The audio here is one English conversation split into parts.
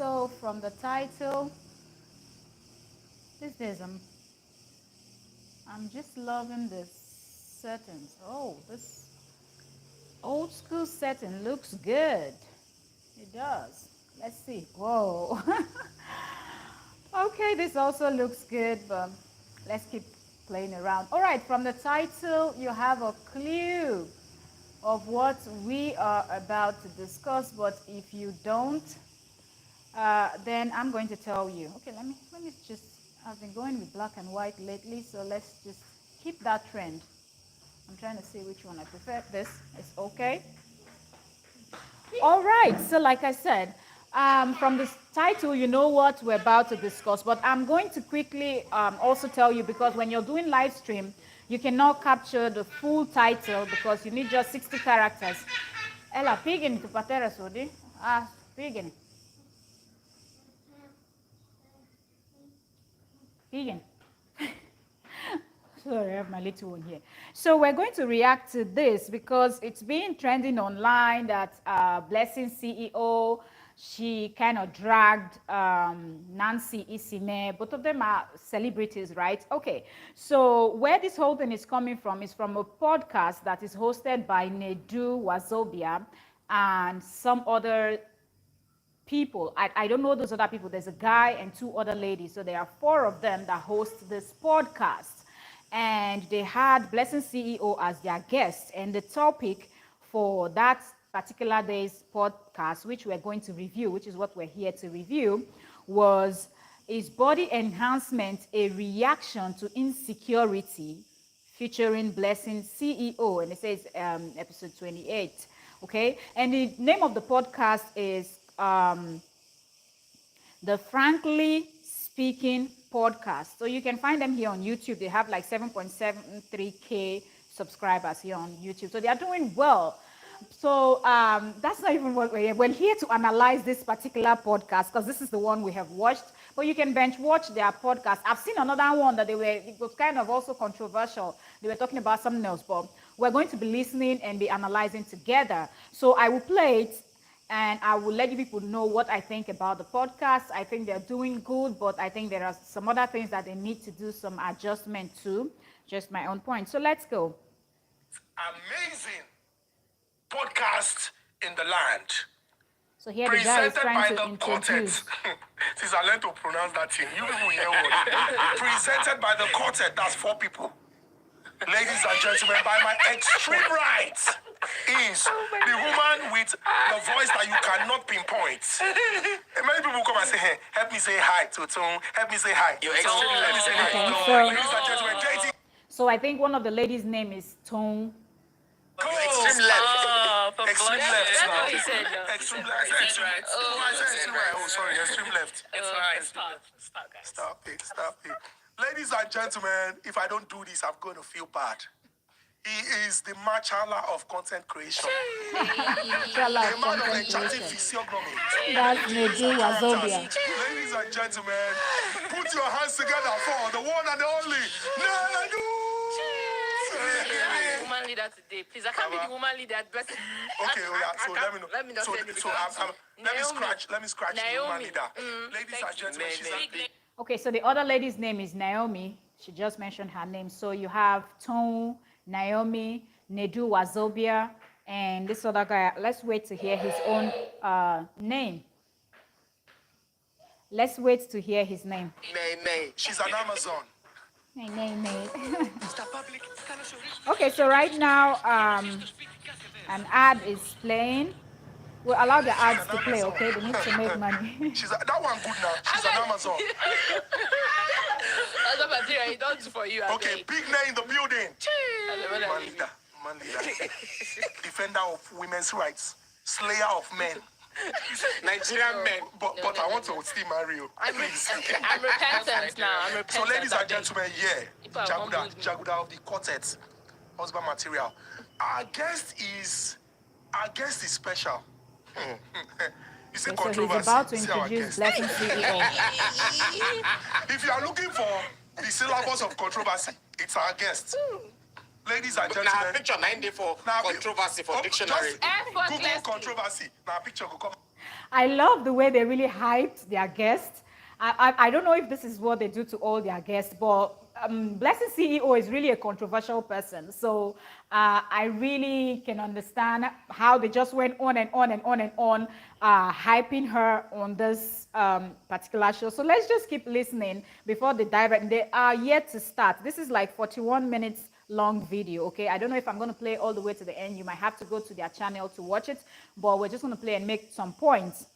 so from the title, these days I'm just loving this settings. Oh, this old school setting looks good. It does. Let's see. Whoa. Okay, this also looks good, but let's keep playing around. All right, from the title, you have a clue of what we are about to discuss, but if you don't, then I'm going to tell you. Okay, let me just, I've been going with black and white lately, so let's just keep that trend. I'm trying to see which one I prefer. This is okay. All right, so like I said, from this title, you know what we're about to discuss, but I'm going to quickly also tell you, because when you're doing live stream, you cannot capture the full title because you need just 60 characters. Ella, pigin to patera sodi. Ah, pigin. Pigin. Sorry, I have my little one here. So we're going to react to this because it's been trending online that Blessing CEO, she kind of dragged Nancy Isime. Both of them are celebrities, right? Okay. So where this whole thing is coming from is from a podcast that is hosted by Nedu Wazobia and some other people. I don't know those other people. There's a guy and two other ladies. So there are four of them that host this podcast. And they had Blessing CEO as their guest. And the topic for that particular day's podcast, which we're going to review, which is what we're here to review, was, is body enhancement a reaction to insecurity, featuring Blessing CEO. And it says episode 28. Okay. And the name of the podcast is the Frankly Speaking podcast. So you can find them here on YouTube. They have like 7.73K subscribers here on YouTube. So they are doing well. So that's not even what we're here to analyze this particular podcast, because this is the one we have watched. But you can bench watch their podcast. I've seen another one that it was kind of also controversial. They were talking about something else, but we're going to be listening and be analyzing together. So I will play it, and I will let you people know what I think about the podcast. I think they're doing good, but I think there are some other things that they need to do some adjustment to. Just my own point. So let's go. Amazing podcast in the land. So here the guy is Presented by trying to the introduce. quartet. Since I learned to pronounce that thing, you people hear what? Presented by the quartet, that's 4 people. Ladies and gentlemen, by my extreme right is the woman with the voice that you cannot pinpoint. And many people come and say, hey, help me say hi to Tom. Help me say hi. You're extreme. Let me say hi. Okay, Ladies and gentlemen, JT. So I think one of the ladies' name is Tone. Extreme left. Extreme left. That's what he said. Extreme left. Extreme right. Oh, sorry. Extreme left. It's alright. Stop, guys. Stop it. Ladies and gentlemen, if I don't do this, I'm going to feel bad. He is the Machala of content creation. A man of enchanting physiognomy. That's Nedu Wazobia. Ladies and gentlemen, put your hands together for the one and only Nedu. Woman leader today, please. I can't be the woman leader. Okay, so let me know. Let me not say it. Let me scratch the woman leader. Ladies and gentlemen, she's a Okay, so the other lady's name is Naomi. She just mentioned her name. So you have Tone, Naomi, Nedu Wazobia, and this other guy. Let's wait to hear his own name. Let's wait to hear his name. May. She's an Amazon. May. Okay, so right now an ad is playing. We'll allow the ads to play, okay? They need to make money. That one good now. She's an Amazon. That's what material he does for you. Okay, big name in the building. Man leader. Defender of women's rights. Slayer of men. Nigerian men. But I want to still marry you. I'm repentant now. I'm repentant. So ladies and gentlemen, Jaguda of the quartet, husband material. Our guest is special. You see, Okay, so he's about to See our introduce guest. Blessing CEO. If you are looking for the syllabus of controversy, it's our guest. Ladies and gentlemen. Now, picture 9 day for controversy for dictionary. Google controversy. Now, picture will come. I love the way they really hyped their guests. I don't know if this is what they do to all their guests, but Blessing CEO is really a controversial person. So I really can understand how they just went on and on and on and on, hyping her on this particular show. So let's just keep listening before they dive in. They are yet to start. This is like 41 minutes long video. Okay, I don't know if I'm going to play all the way to the end. You might have to go to their channel to watch it, but we're just going to play and make some points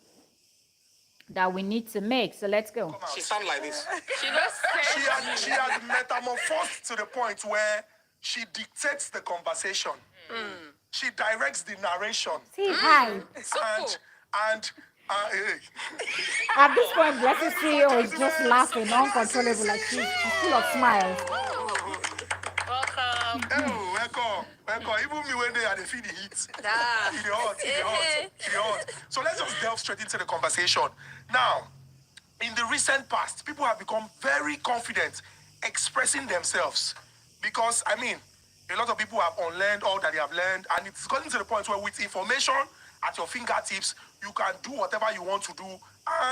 that we need to make. So let's go. She sound like this. She just She had metamorphosed to the point where she dictates the conversation. She directs the narration. See, hi. And At this point, Blessing CEO is just laughing, uncontrollable, like she's full of smiles. welcome. oh, welcome. Even me when they are the feed the heat. Ah. In the hot. So let's just delve straight into the conversation. Now, in the recent past, people have become very confident expressing themselves. Because, I mean, a lot of people have unlearned all that they have learned, and it's gotten to the point where with information at your fingertips, you can do whatever you want to do,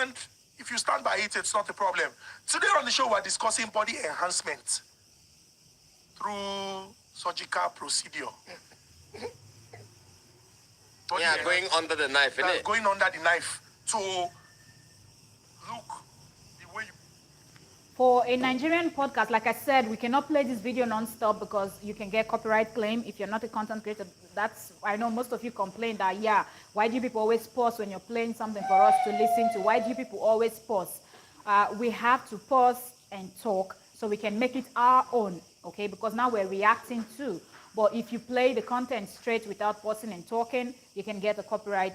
and if you stand by it, it's not a problem. Today on the show, we're discussing body enhancement through surgical procedure. Going under the knife, innit? Going under the knife to look the way you... For a Nigerian podcast, like I said, we cannot play this video non-stop because you can get copyright claim if you're not a content creator. That's, I know most of you complain that, yeah, why do you people always pause when you're playing something for us to listen to? Why do you people always pause? We have to pause and talk so we can make it our own, okay? Because now we're reacting too. But if you play the content straight without pausing and talking, you can get a copyright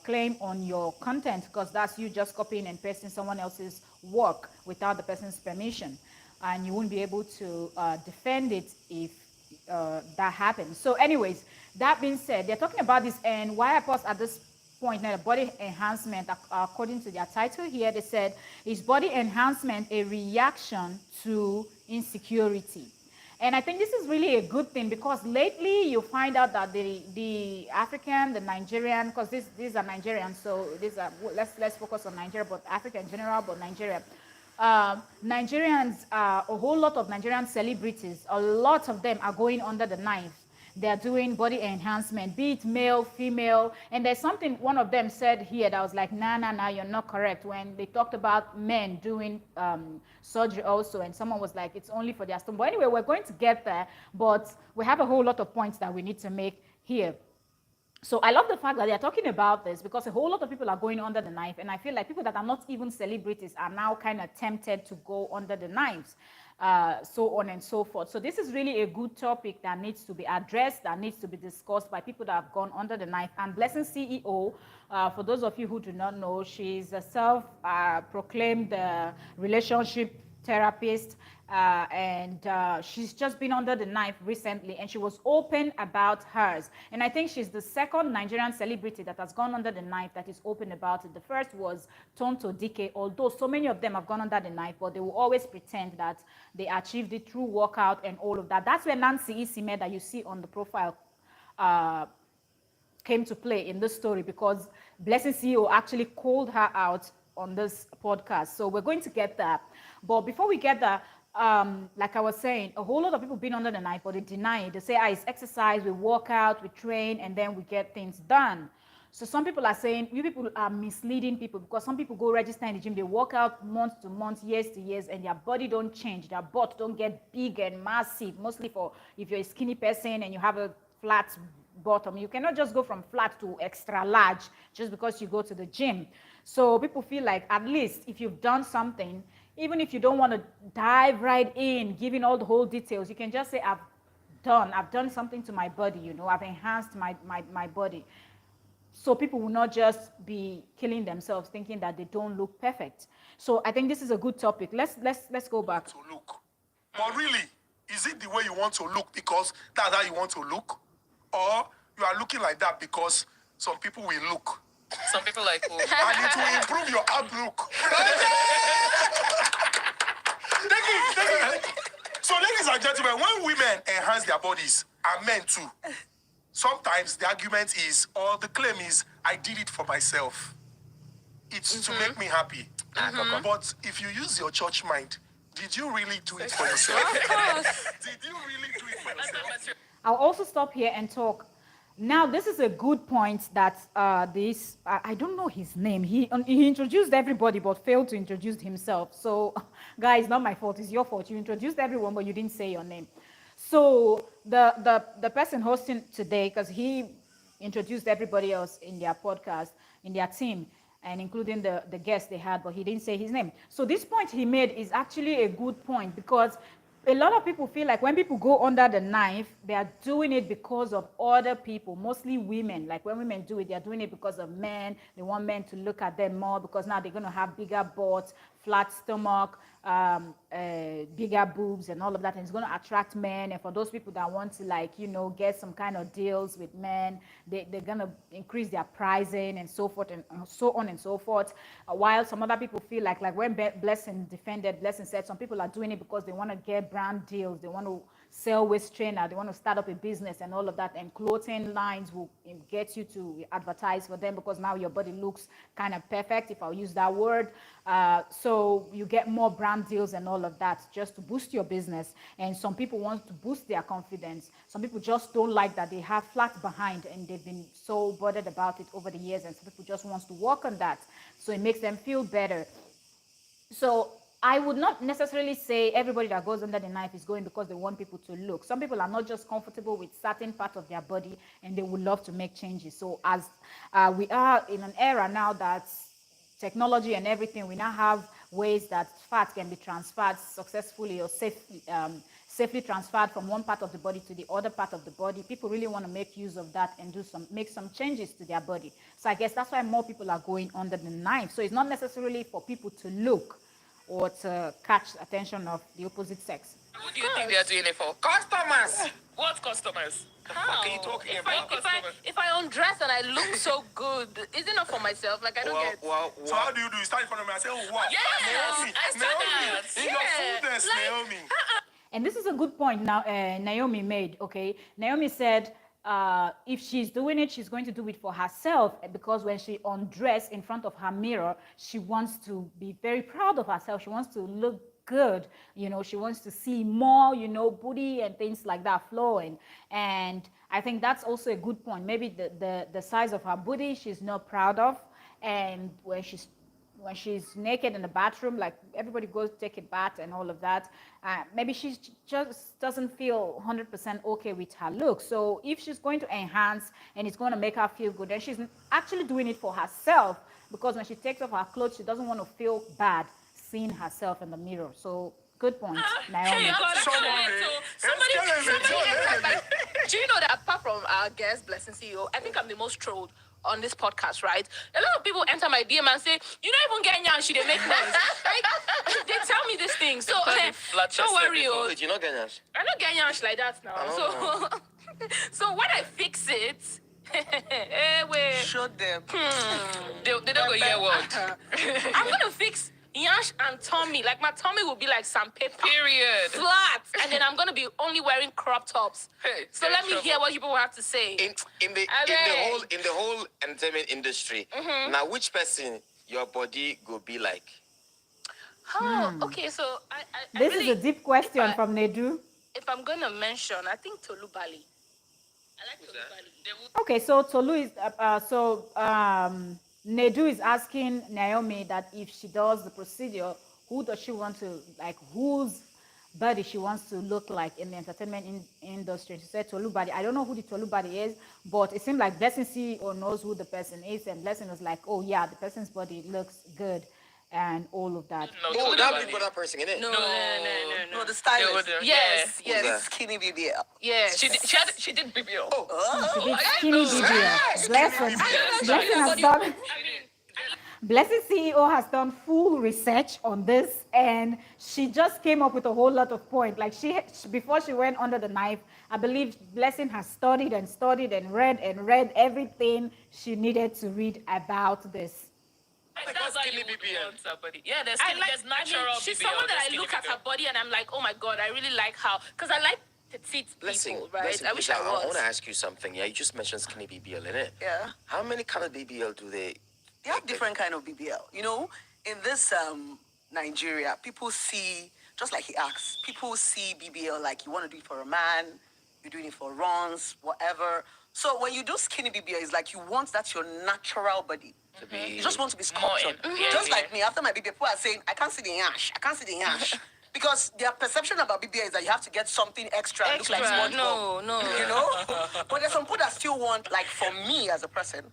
claim on your content because that's you just copying and pasting someone else's work without the person's permission, and you won't be able to defend it if that happens. So anyways, that being said, they're talking about this, and why I pause at this point now, body enhancement, according to their title here, they said, is body enhancement a reaction to insecurity? And I think this is really a good thing because lately you find out that the African, the Nigerian, because these are Nigerians, so these are, let's focus on Nigeria, but Africa in general, but Nigeria. Nigerians, a whole lot of Nigerian celebrities, a lot of them are going under the knife. They're doing body enhancement, be it male, female. And there's something one of them said here that was like, nah, you're not correct. When they talked about men doing surgery also, and someone was like, it's only for their stomach. But anyway, we're going to get there, but we have a whole lot of points that we need to make here. So I love the fact that they're talking about this because a whole lot of people are going under the knife, and I feel like people that are not even celebrities are now kind of tempted to go under the knives, so on and so forth. So this is really a good topic that needs to be addressed, that needs to be discussed by people that have gone under the knife. And Blessing CEO, for those of you who do not know, she's a self-proclaimed relationship therapist, and she's just been under the knife recently, and she was open about hers. And I think she's the second Nigerian celebrity that has gone under the knife that is open about it. The first was Tonto Dike, although so many of them have gone under the knife, but they will always pretend that they achieved it through workout and all of that. That's where Nancy Isime that you see on the profile came to play in this story, because Blessing CEO actually called her out on this podcast. So we're going to get that. But before we get that, like I was saying, a whole lot of people been under the knife, but they deny it. They say, it's exercise, we work out, we train, and then we get things done. So some people are saying, you people are misleading people, because some people go register in the gym, they work out month to month, years to years, and their body don't change. Their butt don't get big and massive, mostly for if you're a skinny person and you have a flat bottom. You cannot just go from flat to extra large just because you go to the gym. So people feel like, at least if you've done something, even if you don't want to dive right in, giving all the whole details, you can just say, I've done something to my body, you know, I've enhanced my body. So people will not just be killing themselves thinking that they don't look perfect. So I think this is a good topic. Let's go back. To look. But really, is it the way you want to look because that's how you want to look? Or you are looking like that because some people will look? Some people like, oh. And it will improve your outlook. So ladies and gentlemen, when women enhance their bodies, and men too, Sometimes the argument is, or the claim is, I did it for myself. It's to make me happy. But if you use your church mind, did you really do it for yourself? Did you really do it for yourself? I'll also stop here and talk. Now, this is a good point that I don't know his name. He introduced everybody but failed to introduce himself. So, guys, not my fault. It's your fault. You introduced everyone, but you didn't say your name. So, the person hosting today, because he introduced everybody else in their podcast, in their team, and including the guest they had, but he didn't say his name. So this point he made is actually a good point, because a lot of people feel like when people go under the knife, they are doing it because of other people, mostly women. Like when women do it, they are doing it because of men. They want men to look at them more because now they're going to have bigger butts, flat stomach, bigger boobs and all of that, and it's going to attract men. And for those people that want to, like, you know, get some kind of deals with men, they're going to increase their pricing and so forth and so on and so forth. While some other people feel like when Blessing defended, Blessing said some people are doing it because they want to get brand deals, they want to sell waist trainer, they want to start up a business and all of that, and clothing lines will get you to advertise for them because now your body looks kind of perfect, if I'll use that word. So you get more brand deals and all of that just to boost your business. And some people want to boost their confidence. Some people just don't like that they have flat behind and they've been so bothered about it over the years, and some people just wants to work on that so it makes them feel better. So I would not necessarily say everybody that goes under the knife is going because they want people to look. Some people are not just comfortable with certain part of their body and they would love to make changes. So as we are in an era now that's technology and everything, we now have ways that fat can be transferred successfully or safely transferred from one part of the body to the other part of the body. People really want to make use of that and make some changes to their body. So I guess that's why more people are going under the knife. So it's not necessarily for people to look or to catch the attention of the opposite sex. Who do you think they are doing it for? Customers. What customers? How? What are you talking If about? if I undress and I look so good, is it not for myself? Like I don't get. So how do you do? You stand in front of me and say, oh, wow. Yes, Naomi, I saw Naomi, that. in Yeah, your fullness, like- Naomi. And this is a good point now Naomi made, okay? Naomi said if she's doing it, she's going to do it for herself, because when she undressed in front of her mirror, she wants to be very proud of herself. She wants to look good, you know, she wants to see more, you know, booty and things like that flowing. And I think that's also a good point. Maybe the size of her booty she's not proud of, and when she's naked in the bathroom, like everybody goes take a bath and all of that, maybe she just doesn't feel 100% okay with her look. So if she's going to enhance and it's going to make her feel good, then she's actually doing it for herself, because when she takes off her clothes, she doesn't want to feel bad seeing herself in the mirror. So good point, Naomi. Do you know that apart from our guest, Blessing CEO, I think I'm the most trolled on this podcast, right? A lot of people enter my DM and say, "You don't even get nyash, they make noise." Like, they tell me this thing. So don't worry, Wait, you not getting us? I don't get nyash like that now. So, so when I fix it, Show them. They don't go hear what. I'm gonna fix Yash and tummy. Like my tummy will be like sandpaper. Period. Flat. And then I'm gonna be only wearing crop tops. Hey, So let me hear what people have to say. In the whole entertainment industry, now which person your body go be like? Oh, okay. So I This really, is a deep question if I- from Nedu. If I'm gonna mention, I think Tolu Bali. I like Tolu Bali. Okay, so Tolu is Nedu is asking Naomi that if she does the procedure, who does she want to, like, whose body she wants to look like in the entertainment industry. She said Tolu Badi. I don't know who the Tolu Badi is, but it seemed like Blessing CEO knows who the person is, and Blessing was like, oh yeah, the person's body looks good and all of that. No, that big brother person, innit? No, the Stylist. stylist. Yes, Who's that? yes, Skinny BBL. yes. She did BBL. She did skinny BBL. Blessing has done. Blessing CEO has done full research on this, and she just came up with a whole lot of points. Like before she went under the knife, I believe Blessing has studied and read everything she needed to read about this. That's how you would want somebody. Yeah, there's I like, natural she's BBL, someone that there's I look skinny at her body and I'm like, oh my God, I really like how, because I like petite Blessing, people, right? Blessing, I wish please, I want was. to ask you something. Yeah, you just mentioned skinny BBL, innit? Yeah. How many kind of BBL do they? They have different kind of BBL. You know, in this Nigeria, people see, just like he asks, people see BBL like you want to do it for a man, you're doing it for runs, whatever. So when you do skinny BBL, it's like you want that's your natural body. To be You just want to be More sculptured. yeah, Just yeah. like me, after my BBL, people are saying, I can't see the yash. I can't see the yash. Because their perception about BBL is that you have to get something extra, and look like Extra, SpongeBob. no. You know? But there's some people that still want, like for me as a person,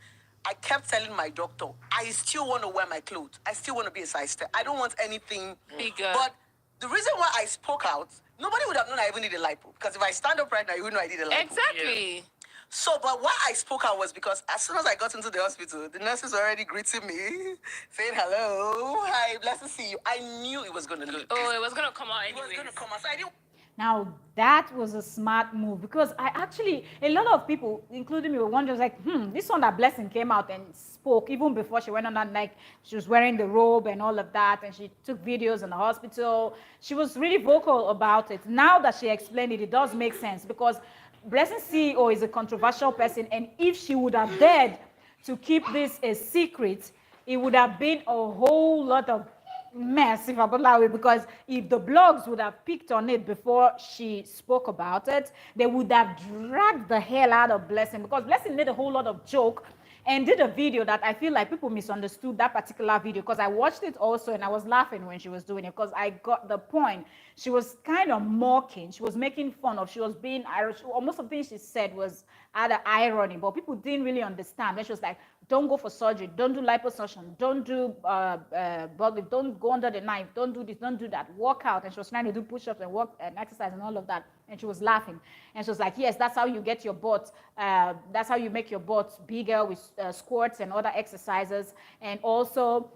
I kept telling my doctor, I still want to wear my clothes. I still want to be a size 10. I don't want anything Bigger. But the reason why I spoke out, nobody would have known I even need a lipo. Because if I stand up right now, you would know I need a lipo. Exactly. So, but why I spoke out was because as soon as I got into the hospital, the nurses were already greeting me, saying hello, hi, blessed to see you. I knew it was going to leak. Oh, it was gonna come out It was anyway. going to come out. So I didn't Now that was a smart move because a lot of people, including me, were wondering like, this one that Blessing came out and spoke even before she went on that, like she was wearing the robe and all of that, and she took videos in the hospital. She was really vocal about it. Now that she explained it, it does make sense because Blessing CEO is a controversial person, and if she would have dared to keep this a secret, it would have been a whole lot of mess, if I put it that way, because if the blogs would have picked on it before she spoke about it, they would have dragged the hell out of Blessing because Blessing made a whole lot of joke and did a video that I feel like people misunderstood that particular video because I watched it also and I was laughing when she was doing it because I got the point. She was kind of mocking, she was making fun of, she was being Irish. Most of the things she said was either irony, but people didn't really understand. Then she was like, don't go for surgery, don't do liposuction, don't do butt lift, don't go under the knife, don't do this, don't do that, work out. And she was trying to do push-ups and work and exercise and all of that. And she was laughing. And she was like, yes, that's how you get your butt, that's how you make your butt bigger with squats and other exercises. And also,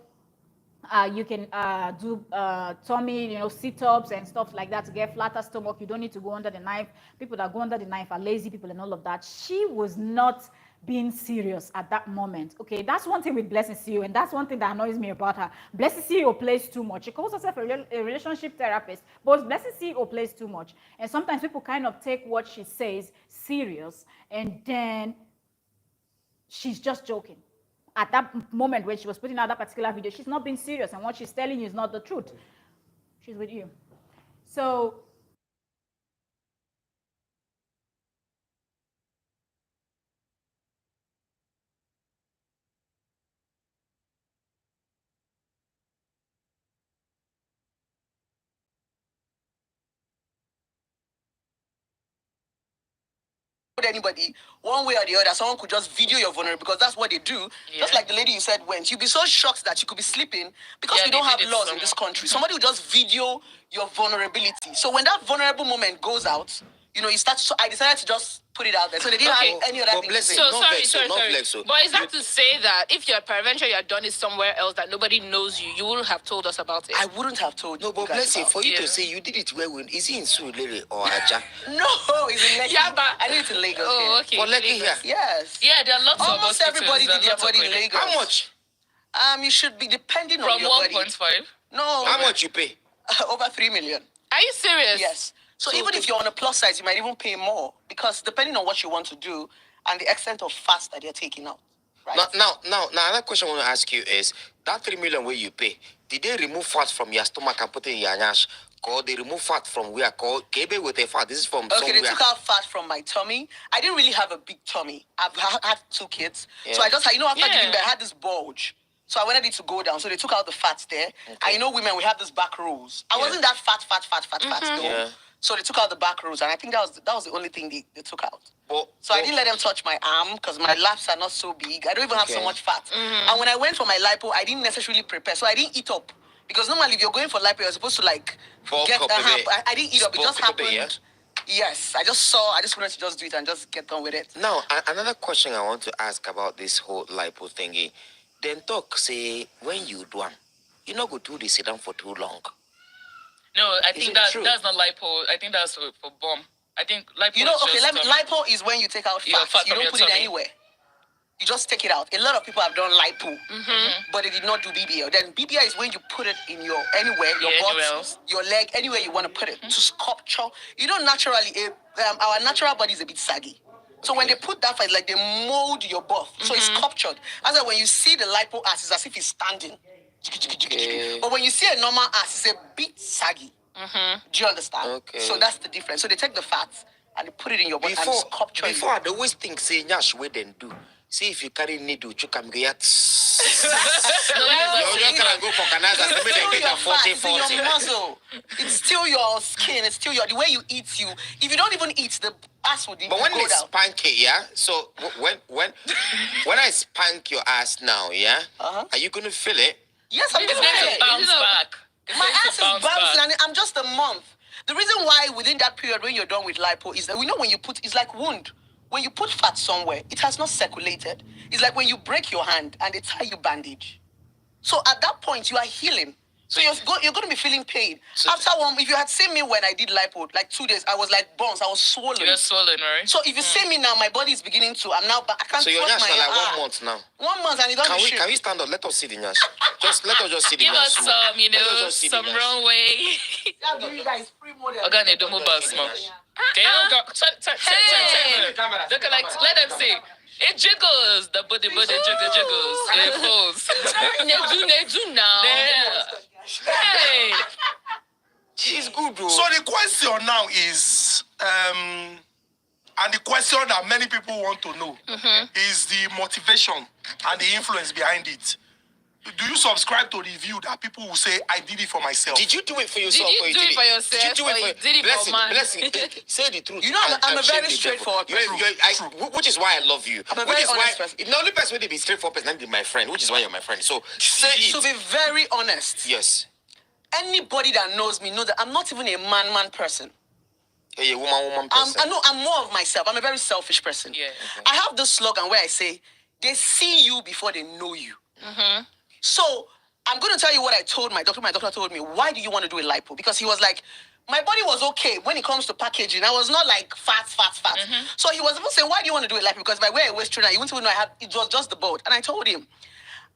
you can do tummy, sit-ups and stuff like that to get flatter stomach. You don't need to go under the knife. People that go under the knife are lazy people and all of that. She was not being serious at that moment. Okay, that's one thing with Blessing CEO, and that's one thing that annoys me about her. Blessing CEO plays too much. She calls herself a relationship therapist, but Blessing CEO plays too much. And sometimes people kind of take what she says serious, and then she's just joking. At that moment when she was putting out that particular video, she's not being serious, and what she's telling you is not the truth. She's with you. So anybody one way or the other. Someone could just video your vulnerability because that's what they do. Just like the lady you said went. You'd be so shocked that you could be sleeping because Yeah, we don't they have did it laws in somewhere. this country. Somebody will just video your vulnerability. So when that vulnerable moment goes out, you start. So I decided to just put it out there. So they didn't Okay. have any other But thing to Blessing, say. So no sorry, vex, sorry, no sorry. vex, so But is that to say that if you're peradventure you had done it somewhere else that nobody knows you, you wouldn't have told us about it? I wouldn't have told you. No, but guys Blessing, about. for you Yeah. to say you did it well, is he in Surulere or Aja? No, it's in Lekki. Yeah, but I need it in Lagos. oh, here. okay. For Lekki Lagos. here. Yes. Yeah, there are lots of Almost hospitals. everybody There are did their lots of body in clinics. Lagos. How much? You should be depending on From your body. 1.5. No. How much you pay? Over 3 million. Are you serious? Yes. So even if you're on a plus size, you might even pay more because depending on what you want to do and the extent of fat that you're taking out. Right? Now, another question I want to ask you is that 3 million where you pay, did they remove fat from your stomach and put it in your nyash? Or they remove fat from where? Called Kebe with a fat. This is from Okay, somewhere. they took out fat from my tummy. I didn't really have a big tummy. I've had 2 kids. Yeah. So I just had, after Yeah. giving birth, I had this bulge. So I wanted it to go down. So they took out the fat there. Okay. And women, we have this back rows. I wasn't that fat though. Yeah. So they took out the back rows. And I think that was the only thing they took out. So I But- didn't let them touch my arm because my laps are not so big. I don't even have so Okay. much fat. And when I went for my lipo, I didn't necessarily prepare. So I didn't eat up. Because normally if you're going for lipo, you're supposed to Bulk get up a a half. bit. I didn't eat up. It Bulk just up a bit, happened. Yes. I just wanted to just do it and just get done with it. Now, another question I want to ask about this whole lipo thingy. Then talk say when you do them, you not go do the sit down for too long. No, I Is think it that's true? that's not lipo. I think that's for bomb. I think lipo. You know, is okay, just, lipo is when you take out Yeah, fat. fat You from don't your put it tummy. anywhere. You just take it out. A lot of people have done lipo, but they did not do BBL. Then BBL is when you put it in your anywhere, your butt, your leg, anywhere you want to put it to sculpture. You know, naturally, our natural body is a bit saggy. So when they put that, it's like they mold your butt, so it's sculptured. As when you see the lipo ass, it's as if it's standing. But when you see a normal ass, it's a bit saggy. Do you understand? Okay. So that's the difference. So they take the fats and they put it in your body and sculpture it. Before, I always think, say, Nyash, where then do. See if you carry needle, you can get. You're gonna go for canals and maybe they get a 40. It's your muscle. It's still your skin. It's still the way you eat. If you don't even eat, the ass would. But when they spank it, yeah. So when I spank your ass now, yeah, are you gonna feel it? Yes, I'm gonna feel it. Bounce back. My ass is bouncing, and I'm just a month. The reason why within that period when you're done with lipo is that we know when you put, it's like wound. When you put fat somewhere, it has not circulated. It's like when you break your hand and they tie you bandage. So at that point, you are healing. So you're going to be feeling pain. So after if you had seen me when I did lipo, like 2 days, I was like bones. I was swollen. You're swollen, right? So if you see me now, my body is beginning to. I'm now. I can't. So you're just like 1 month now. 1 month and it doesn't. Can we stand up? Let us see the nyash. Let us just see the Give nyash. us some runway. I'll give you guys free model. Okay, don't move us, man. Okay, look like let them see. It jiggles. The body jiggles. It falls. They do now. Hey. She's good, bro. So the question now is, and the question that many people want to know is the motivation and the influence behind it. Do you subscribe to the view that people will say, I did it for myself? Did you do it for yourself? Did you do it for yourself? Did you do it for did it for man? Blessing. Say the truth. You know, I'm a very straightforward person. Which is why I love you. I'm a very honest person. The only person who be straightforward person is my friend, which is why you're my friend. So say it. To be very honest. Yes. Anybody that knows me knows that I'm not even a man person. You're a woman person. I'm more of myself. I'm a very selfish person. Yeah. I have this slogan where I say, they see you before they know you. So I'm going to tell you what I told my doctor. My doctor told me, why do you want to do a lipo? Because he was like, my body was okay when it comes to packaging. I was not like fat. So he was even saying, why do you want to do a lipo? Because if I wear a waist trainer, you wouldn't even know it was just the boat. And I told him,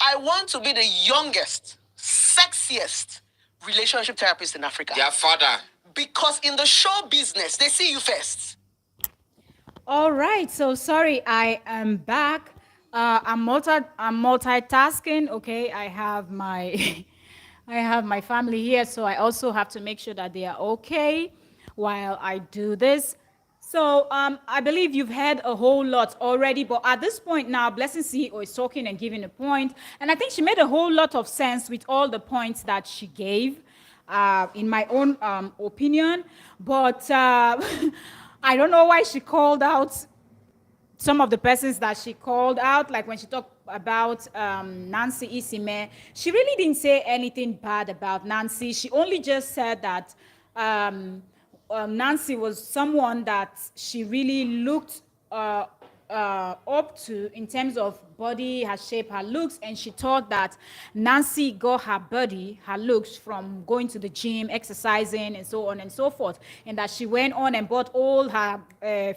I want to be the youngest, sexiest relationship therapist in Africa. Your father. Because in the show business, they see you first. All right, so sorry, I am back. I'm multitasking. Okay, I have my I have my family here, so I also have to make sure that they are okay while I do this. So I believe you've heard a whole lot already, but at this point now, Blessing CEO is talking and giving a point, and I think she made a whole lot of sense with all the points that she gave, in my own opinion. But I don't know why she called out some of the persons that she called out, like when she talked about Nancy Isime. She really didn't say anything bad about Nancy. She only just said that Nancy was someone that she really looked up to in terms of body, her shape, her looks, and she thought that Nancy got her body, her looks from going to the gym, exercising, and so on and so forth, and that she went on and bought all her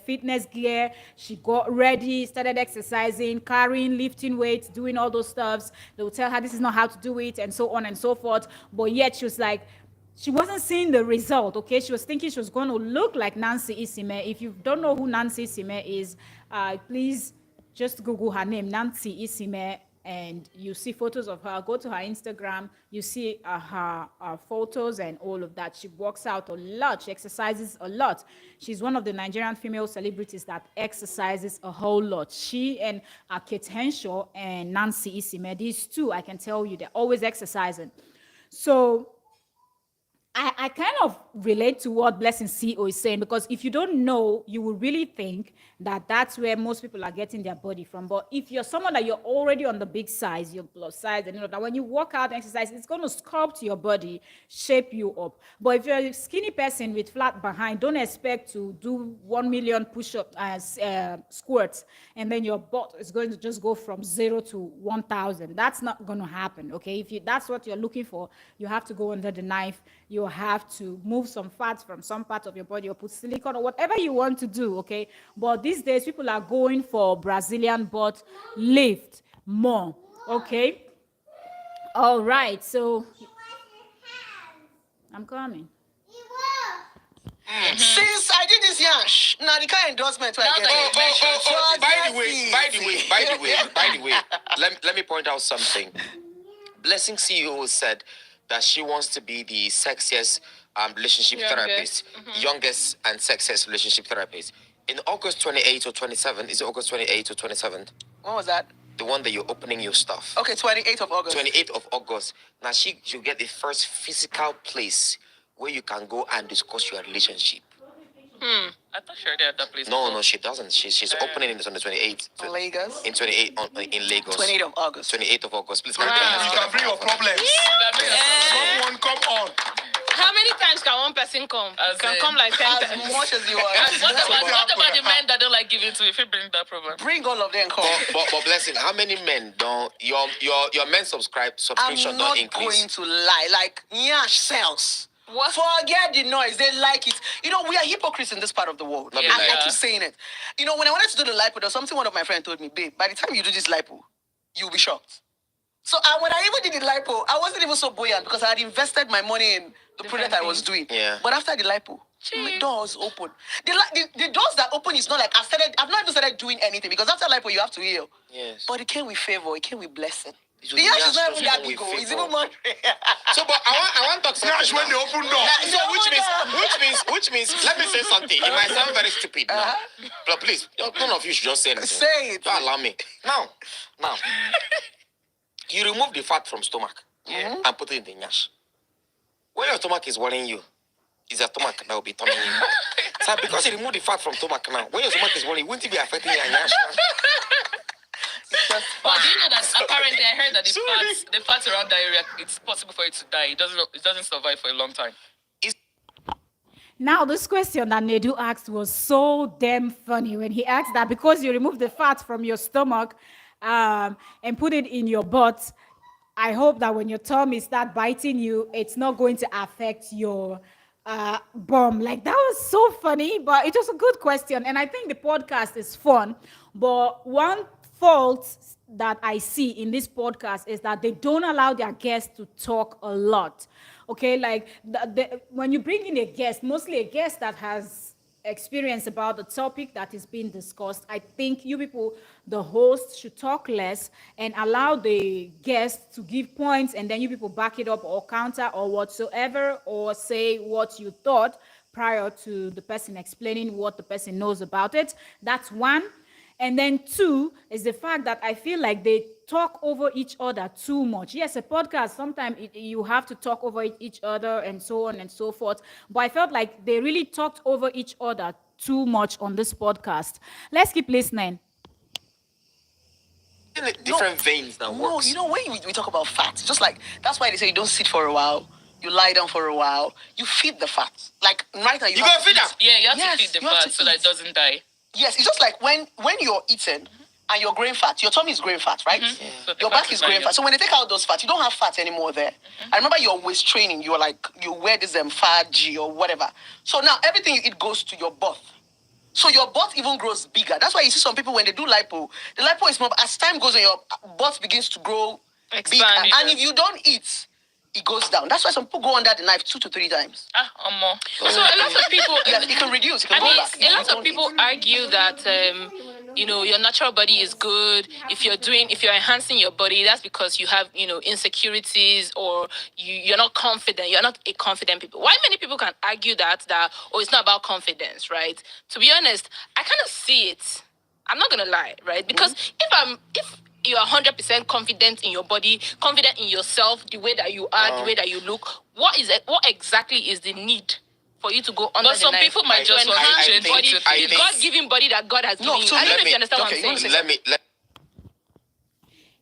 fitness gear. She got ready, started exercising, carrying, lifting weights, doing all those stuffs. They would tell her this is not how to do it, and so on and so forth, but yet she was like, she wasn't seeing the result, okay? She was thinking she was going to look like Nancy Isime. If you don't know who Nancy Isime is, please just Google her name, Nancy Isime, and you see photos of her. Go to her Instagram, you see her photos and all of that. She works out a lot. She exercises a lot. She's one of the Nigerian female celebrities that exercises a whole lot. She and Kate Henshaw and Nancy Isime, these two, I can tell you, they're always exercising. So I kind of relate to what Blessing CEO is saying, because if you don't know, you will really think that that's where most people are getting their body from. But if you're someone that you're already on the big size, you're plus size, and you know that when you work out and exercise, it's going to sculpt your body, shape you up. But if you're a skinny person with flat behind, don't expect to do 1 million push-up squats, and then your butt is going to just go from 0 to 1,000. That's not going to happen, okay? If that's what you're looking for, you have to go under the knife. You have to move some fats from some part of your body or put silicone or whatever you want to do, okay? But these days, people are going for Brazilian butt lift more, okay? All right, so I'm coming. Since I did this yash, now the kind of endorsement where I get. By the way, let me point out something. Blessing CEO said that she wants to be the sexiest relationship therapist, youngest and sexiest relationship therapist. In August 28th or 27th, is it August 28th or 27th? What was that? The one that you're opening your stuff. Okay, 28th of August. 28th of August. Now she'll get the first physical place where you can go and discuss your relationship. I thought she already had that place. No, she doesn't. She's opening it on the 28th. Lagos? In 28 in Lagos. 28th of August. 28th of August. Please You can bring your problems. Someone come on. How many times can one person come? Can come like 10 As times. much as you want. What about the men that don't like giving to? If you bring that problem. Bring all of them, come. But Blessing, how many men don't your men subscription I'm don't not increase? going to lie. Like, Nyash sells. What? Forget the noise. They like it. You know, we are hypocrites in this part of the world. Not And really. I keep saying it. You know, when I wanted to do the lipo, there was something one of my friends told me, babe, by the time you do this lipo, you'll be shocked. So when I even did the lipo, I wasn't even so buoyant because I had invested my money in the product I was doing. Yeah. But after the lipo, my doors open. The doors that open is not like I've not even started doing anything because after lipo, you have to heal. Yes. But it came with favor. It came with blessing. It was The yash is not just even that come big. with It's favor. even more. So, but I want to talk something. Yash when they now. open door. So which means let me say something. It might sound very stupid now. But please, none of you should just say anything. Say it. Don't allow me. Now, you remove the fat from stomach and put it in the nyash. When your stomach is worrying you, it's your stomach that will be turning you. So because you remove the fat from stomach now, when your stomach is worrying, won't it be affecting your nyash now? But do you know that apparently I heard that the fats around that area, it's possible for it to die. It doesn't survive for a long time. Now, this question that Nedu asked was so damn funny when he asked that because you remove the fat from your stomach and put it in your butt, I hope that when your tummy start biting you, it's not going to affect your bum. Like, that was so funny, but it was a good question. And I think the podcast is fun. But one fault that I see in this podcast is that they don't allow their guests to talk a lot. Okay, like when you bring in a guest, mostly a guest that has experience about the topic that is being discussed, I think you people, the host, should talk less and allow the guests to give points, and then you people back it up or counter or whatsoever, or say what you thought prior to the person explaining what the person knows about it. That's one. And then two is the fact that I feel like they talk over each other too much. Yes, a podcast, sometimes you have to talk over each other and so on and so forth. But I felt like they really talked over each other too much on this podcast. Let's keep listening. Different veins now. No, works. you know, when we talk about fat, just like, that's why they say you don't sit for a while. You lie down for a while. You feed the fat. Like, right now, you You have gonna feed to them? eat. Yeah, you have Yes, to feed the you have fat to so that eat. it doesn't die. Yes, it's just like when you're eating and you're growing fat, your tummy is growing fat, right? So the Your fat back is is growing lying fat. So when they take out those fats, you don't have fat anymore there. I remember your waist training, you were like, you wear this fat G or whatever. So now everything you eat goes to your butt. So your butt even grows bigger. That's why you see some people when they do lipo, the lipo is more, as time goes on, your butt begins to grow big. Expand, And if you don't eat, it goes down. That's why some people go under the knife 2 to 3 times. More. So a lot of people, Yes, it can reduce. It can I go mean, back. a lot of people argue that your natural body is good. If you're enhancing your body, that's because you have insecurities, or you're not confident. You're not a confident people. Why many people can argue that it's not about confidence, right? To be honest, I kind of see it. I'm not gonna lie, right? Because if you're 100% confident in your body, confident in yourself, the way that you are, the way that you look, what exactly is the need for you to go under But the some knife people might to just want to enhance change the body, it. the God-given body that God has given you? so I don't know let if me- you understand okay, what I'm saying. Let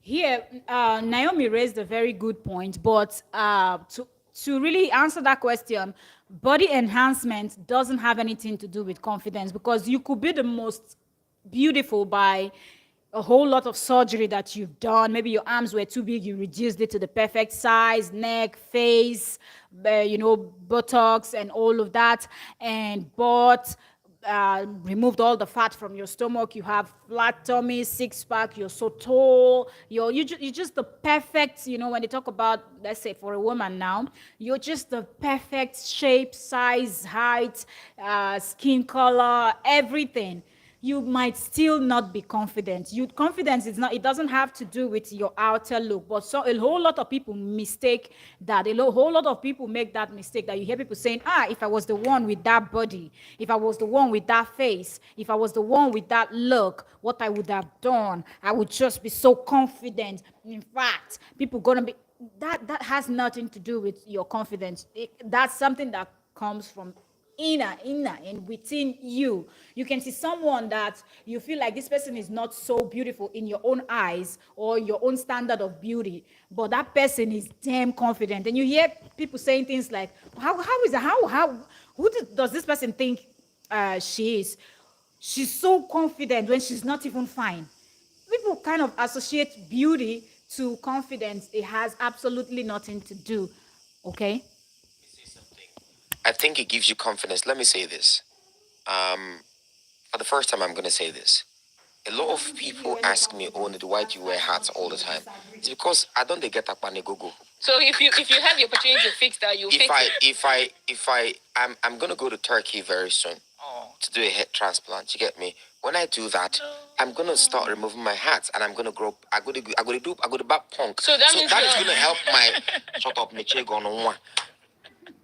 Here, Naomi raised a very good point, but to really answer that question, body enhancement doesn't have anything to do with confidence, because you could be the most beautiful by a whole lot of surgery that you've done. Maybe your arms were too big, you reduced it to the perfect size, neck, face, Botox and all of that, and bought, removed all the fat from your stomach. You have flat tummy, six pack. You're so tall. You're just the perfect. When they talk about, let's say for a woman now, you're just the perfect shape, size, height, skin color, everything. You might still not be confident. Confidence is not, it doesn't have to do with your outer look, but a whole lot of people mistake that. Whole lot of people make that mistake, that you hear people saying, if I was the one with that body, if I was the one with that face, if I was the one with that look, what I would have done, I would just be so confident. In fact, people gonna be, that has nothing to do with your confidence. That's something that comes from inner and within you. You can see someone that you feel like this person is not so beautiful in your own eyes or your own standard of beauty, but that person is damn confident. And you hear people saying things like, how is it, does this person think she is? She's so confident when she's not even fine. People kind of associate beauty to confidence. It has absolutely nothing to do. Okay. I think it gives you confidence. Let me say this. For the first time, I'm going to say this. A lot of people ask me, "Oh, why do you wear hats all the time?" It's because I don't get up and go. So if you have the opportunity to fix that, you fix it. I'm going to go to Turkey very soon to do a head transplant. You get me? When I do that, I'm going to start removing my hats, and I'm going to grow. I go to back punk. So that means is going to help my shut up,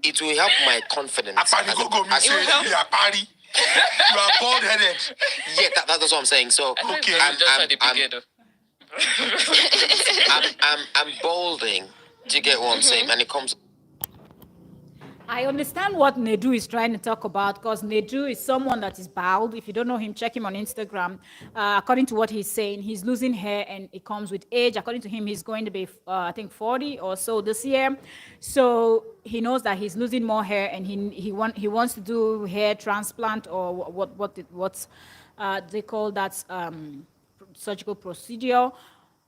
it will help my confidence. You are bald-headed. Yeah, that's what I'm saying. So Okay. I'm balding. Do you get what I'm saying? And it comes. I understand what Nedu is trying to talk about, because Nedu is someone that is bald. If you don't know him, check him on Instagram. According to what he's saying, he's losing hair and it comes with age. According to him, he's going to be, I think, 40 or so this year. So he knows that he's losing more hair, and he wants to do hair transplant, or what's they call that surgical procedure.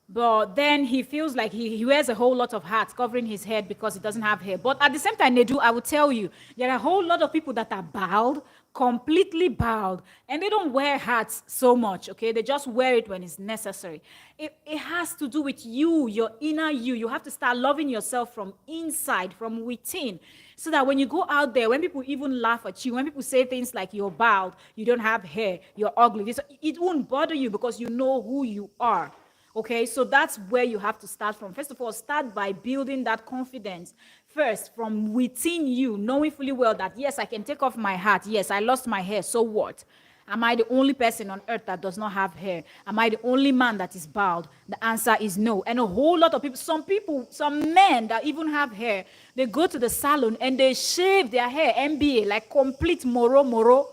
But then he feels like he wears a whole lot of hats covering his head because he doesn't have hair. But at the same time, Nedu, I will tell you, there are a whole lot of people that are bald, completely bald, and they don't wear hats so much, okay? They just wear it when it's necessary. It has to do with you, your inner you. You have to start loving yourself from inside, from within, so that when you go out there, when people even laugh at you, when people say things like you're bald, you don't have hair, you're ugly, it won't bother you because you know who you are. Okay, so that's where you have to start from. First of all, start by building that confidence first from within you, knowing fully well that, yes, I can take off my hat. Yes, I lost my hair. So what? Am I the only person on earth that does not have hair? Am I the only man that is bald? The answer is no. And a whole lot of people, some men that even have hair, they go to the salon and they shave their hair, MBA, like complete moro.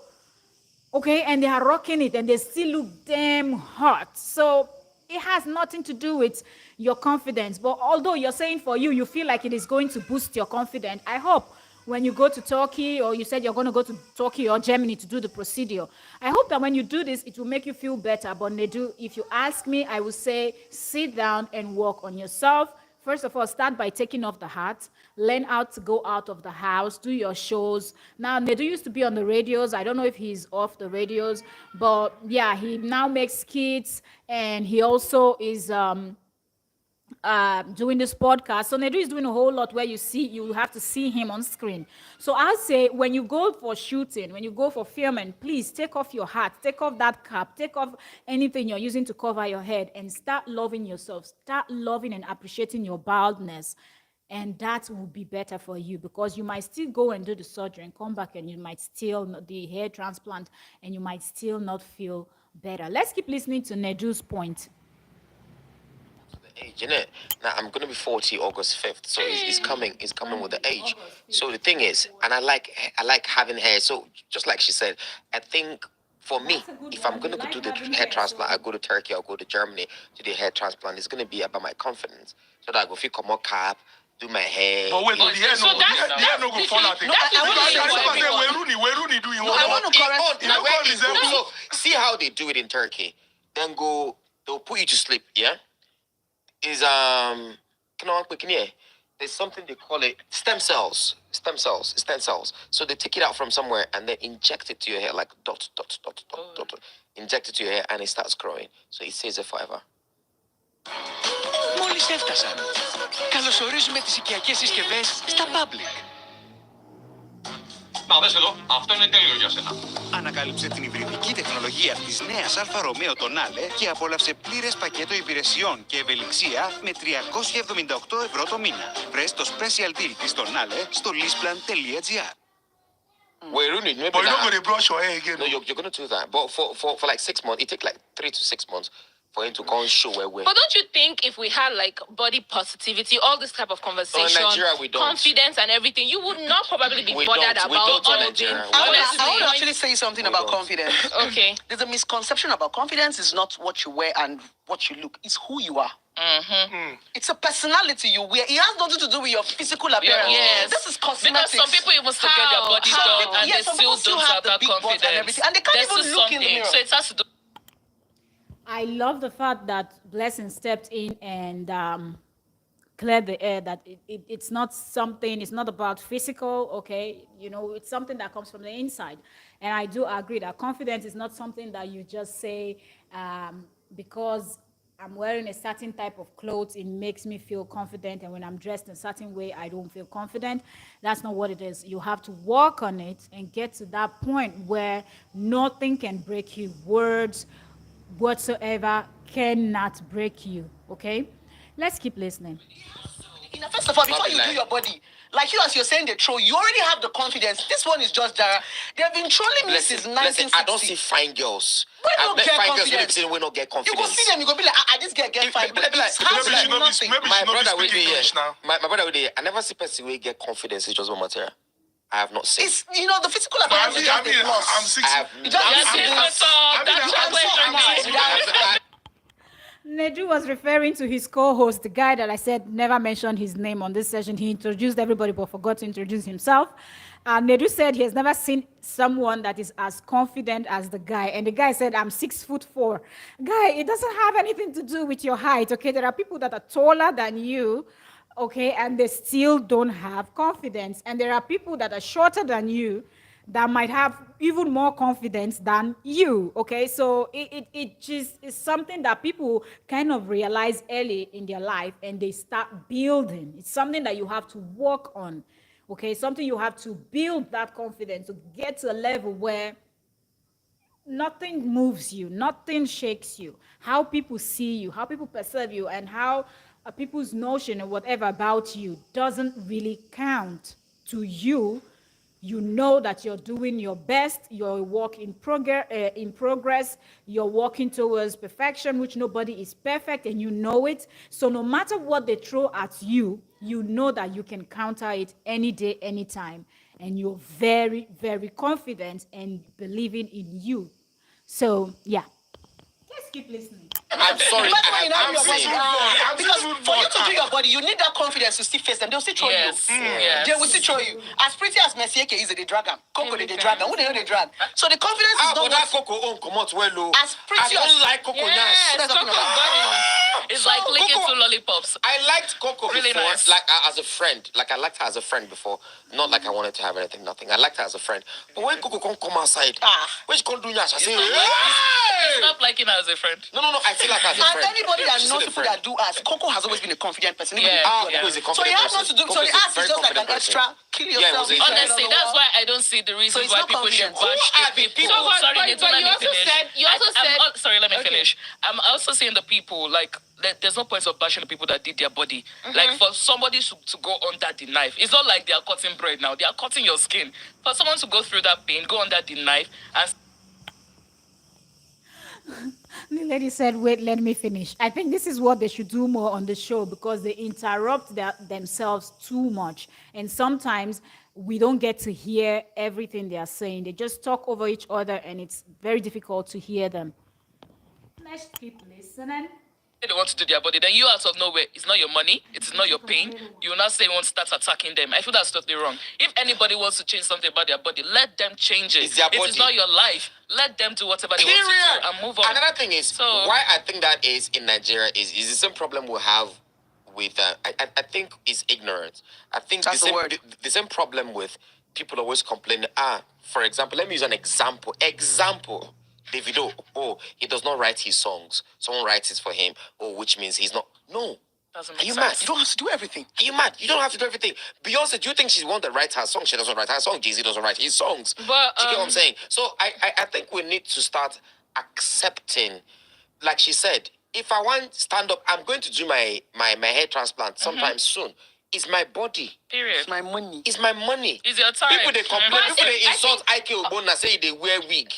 Okay, and they are rocking it and they still look damn hot. So it has nothing to do with your confidence. But although you're saying for you feel like it is going to boost your confidence, I hope when you go to Turkey, or you said you're going to go to Turkey or Germany to do the procedure, I hope that when you do this, it will make you feel better. But Nedu, if you ask me, I would say sit down and work on yourself. First of all, start by taking off the hat. Learn how to go out of the house, do your shows. Now, Nedu used to be on the radios. I don't know if he's off the radios, but yeah, he now makes skits, and he also is doing this podcast. So Nedu is doing a whole lot where you have to see him on screen. So I say, when you go for shooting, when you go for filming, please take off your hat, take off that cap, take off anything you're using to cover your head, and start loving yourself. Start loving and appreciating your baldness. And that will be better for you, because you might still go and do the surgery and come back, and you might still the hair transplant, and you might still not feel better. Let's keep listening to Nedu's point. Age, innit? Now I'm gonna be 40 August 5th, so it's coming with the age. So the thing is, and I like having hair. So just like she said, I think for me, if I'm gonna go do the hair transplant, I go to Turkey, I'll go to Germany to do the hair transplant. It's gonna be about my confidence, so that I go feel come up cap, do my hair. But wait, the hair no go fall out. So see how they do it in Turkey, then go They'll put you to sleep, yeah? Is there's something they call it stem cells. So they take it out from somewhere and then inject it to your hair like dot. Inject it to your hair and it starts growing. So it stays there forever. Μόλις έφτασαν. Καλωσορίζουμε τις οικιακές συσκευές στα Public. Να δες εδώ, αυτό είναι τέλειο για σένα. Ανακάλυψε την υβριδική τεχνολογία της νέας Αλφα Ρωμαίο Tonale και απόλαυσε πλήρες πακέτο υπηρεσιών και ευελιξία με 378 ευρώ το μήνα. Βρες το special deal της Tonale στο lisplan.gr. Wait, really? Maybe But you're not going to brush your hair again. No, you're going to do that. But for like 6 months, it takes like 3 to 6 months for him to go and show where we're. But don't you think if we had like body positivity, all this type of conversation, Nigeria, we don't. confidence and everything, you would not probably be bothered don't. We about don't in all of Nigeria. them. We I don't. would actually say something about confidence. Okay. There's a misconception about confidence is not what you wear and what you look. It's who you are. It's a personality you wear. It has nothing to do with your physical appearance. Yes. This is cosmetics. Because some people even still get their body Some done people- and yeah, they some still people still don't have have the that big butt and confidence. everything, and they can't There's even still look in the something. mirror. So it has to do. I love the fact that Blessing stepped in and cleared the air that it's not something, it's not about physical, okay? You know, it's something that comes from the inside. And I do agree that confidence is not something that you just say because I'm wearing a certain type of clothes, it makes me feel confident. And when I'm dressed in a certain way, I don't feel confident. That's not what it is. You have to work on it and get to that point where nothing can break you. Words whatsoever cannot break you, okay? Let's keep listening. You know, first of all, before you do your body, like you as you're saying the troll, you already have the confidence. This one is just Jara. They've been trolling me since 1960. I don't see fine girls. We I've don't met get fine girls confidence. we don't get You go confidence. see them, you go be like, this girl get fine. Be like- It's maybe hard she like not be- nothing. maybe My she not be brother will speaking be English now. my brother will be. I never see person who get confidence. It's just one material. I have not seen. It's, you know, the physical But appearance is just a plus. I'm 6. I have You just not have seen to it. do That's your question. I- Nedu was referring to his co-host, the guy that I said never mentioned his name on this session. He introduced everybody but forgot to introduce himself. Nedu said he has never seen someone that is as confident as the guy. And the guy said, I'm 6'4". Guy, it doesn't have anything to do with your height, okay? There are people that are taller than you, okay, and they still don't have confidence. And there are people that are shorter than you that might have even more confidence than you, okay? So it just is something that people kind of realize early in their life and they start building. It's something that you have to work on, okay? Something you have to build that confidence to get to a level where nothing moves you, nothing shakes you. How people see you, how people perceive you, and how people's notion or whatever about you doesn't really count to you. You know that you're doing your best, you're a work in progress, you're working towards perfection, which nobody is perfect, and you know it. So no matter what they throw at you, you know that you can counter it any day, anytime. And you're very, very confident and believing in you. So, yeah. Let's keep listening. I'm sorry. That's why you know I'm your body. saying. Because for you to do your body, you need that confidence to still face them. They'll still throw Yes, you. yes. They will still throw you. As pretty as Messieke is, they drag them. Coco, they drag them. Who they know they drag? So the confidence is Ah, not but that what... Coco come out well low. As pretty I don't as- like Coco Yes, Nash. Coco's body is like licking Coco- two lollipops. I liked Coco Really before, nice. like as a friend. Like I liked her as a friend before. Not like I wanted to have anything, nothing. I liked her as a friend. But when Coco come outside, when she come do Nash, I say, You hey! stop liking her as a friend. No, I feel like her as a And friend. anybody that She's knows still a people friend. that do ask, Coco has always been a confident person. even Yeah. if Ah, you do Coco that. is a So confident it has person. nothing to do. Coco So the is a ask is very just like an confident extra. Kill Yeah, it yourself. was a- inside Honestly, of the that's wall. why I don't see the reasons it's why not people should confidence. bash Who are the the people. people? Sorry, But- Nedu, but let you me also finish. said- You also said. Sorry, let me Okay. finish. I'm also seeing the people like there's no point of bashing the people that did their body. Like for somebody to go under the knife, it's not like they are cutting bread now. They are cutting your skin. For someone to go through that pain, go under the knife, and The lady said, wait, let me finish. I think this is what they should do more on the show because they interrupt themselves too much. And sometimes we don't get to hear everything they are saying. They just talk over each other and it's very difficult to hear them. Let's keep listening. they want to do their body, then you out of nowhere, it's not your money, it's not your pain. You will not say you want to start attacking them. I feel that's totally wrong. If anybody wants to change something about their body, let them change it. It's their It body. is not your life. Let them do whatever they want to do and move on. Another thing is, why I think that is in Nigeria is the same problem we have with, I think it's ignorance. I think That's the word. the same problem with people always complaining. For example, let me use an example. Davido, he does not write his songs. Someone writes it for him. Which means he's not. No. Doesn't Are make you sense. mad? You don't have to do everything. Are you mad? You don't have to do everything. Beyonce, do you think she's one that writes her song? She doesn't write her song. Jay-Z doesn't write his songs. But, do you get what I'm saying? So I think we need to start accepting, like she said, if I want stand up, I'm going to do my hair transplant sometime soon. It's my body. Period. It's my money. It's my money. It's your time. People they complain. But People they I insult Ike Obona, say they wear wig.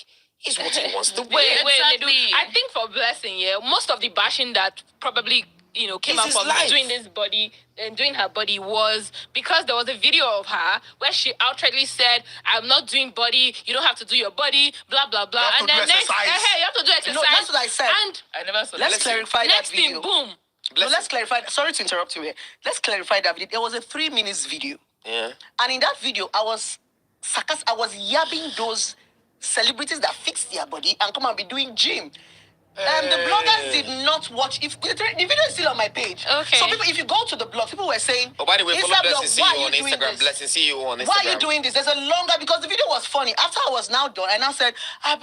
It's what he wants to wear. Wait, Exactly. I think for Blessing, most of the bashing that probably came It's out his from life. doing this body and doing her body was because there was a video of her where she outrightly said, "I'm not doing body. You don't have to do your body." Blah blah blah. You have And to then do next, exercise. you have to do exercise. No, that's what I said. And I never saw Let's that. clarify that next video. thing, boom. No, let's clarify. Sorry to interrupt you here. Let's clarify that video. There was a 3 minutes video. Yeah. And in that video, I was yabbing those celebrities that fix their body and come and be doing gym. The bloggers did not watch. If the video is still on my page. Okay. So people, if you go to the blog, people were saying, Oh, by the way, follow Insta Blessing blog, CEO why are on you doing Instagram. this? Blessing CEO on Instagram. Why are you doing this? There's a longer, because the video was funny. After I was now done, I now said, I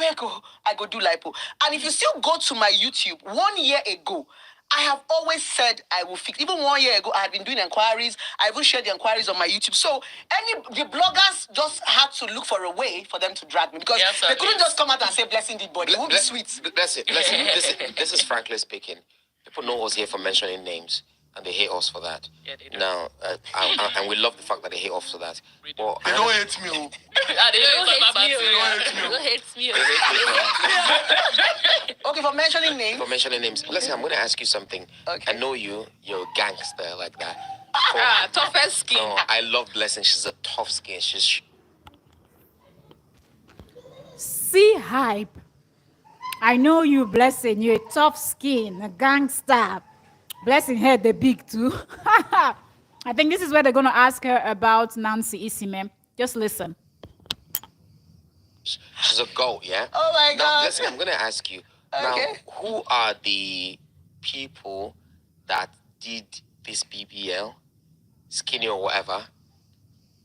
go do lipo. And if you still go to my YouTube, 1 year ago, I have always said I will fix. Even 1 year ago, I had been doing inquiries. I even shared the inquiries on my YouTube. So the bloggers just had to look for a way for them to drag me, because Yes, they couldn't yes. just come out and say Blessing did body. It won't be sweet. Listen. This is frankly speaking. People know us here for mentioning names, and they hate us for that. Yeah, they do. Now, and we love the fact that they hate us for that. We do. But They don't hate me. They don't hate me. Who hates me? They hate me Okay, for mentioning names. for mentioning names. Listen, I'm going to ask you something. Okay. I know you're a gangster like that. Toughest skin. No, I love Blessing. She's a tough skin. She's See hype. I know you, Blessing. You're a tough skin, a gangster. Blessing head the big too. I think this is where they're going to ask her about Nancy Isime. Just listen. she's a goat, yeah? Oh my Now, God. listen, I'm going to ask you. Okay. Now, who are the people that did this BBL, skinny or whatever,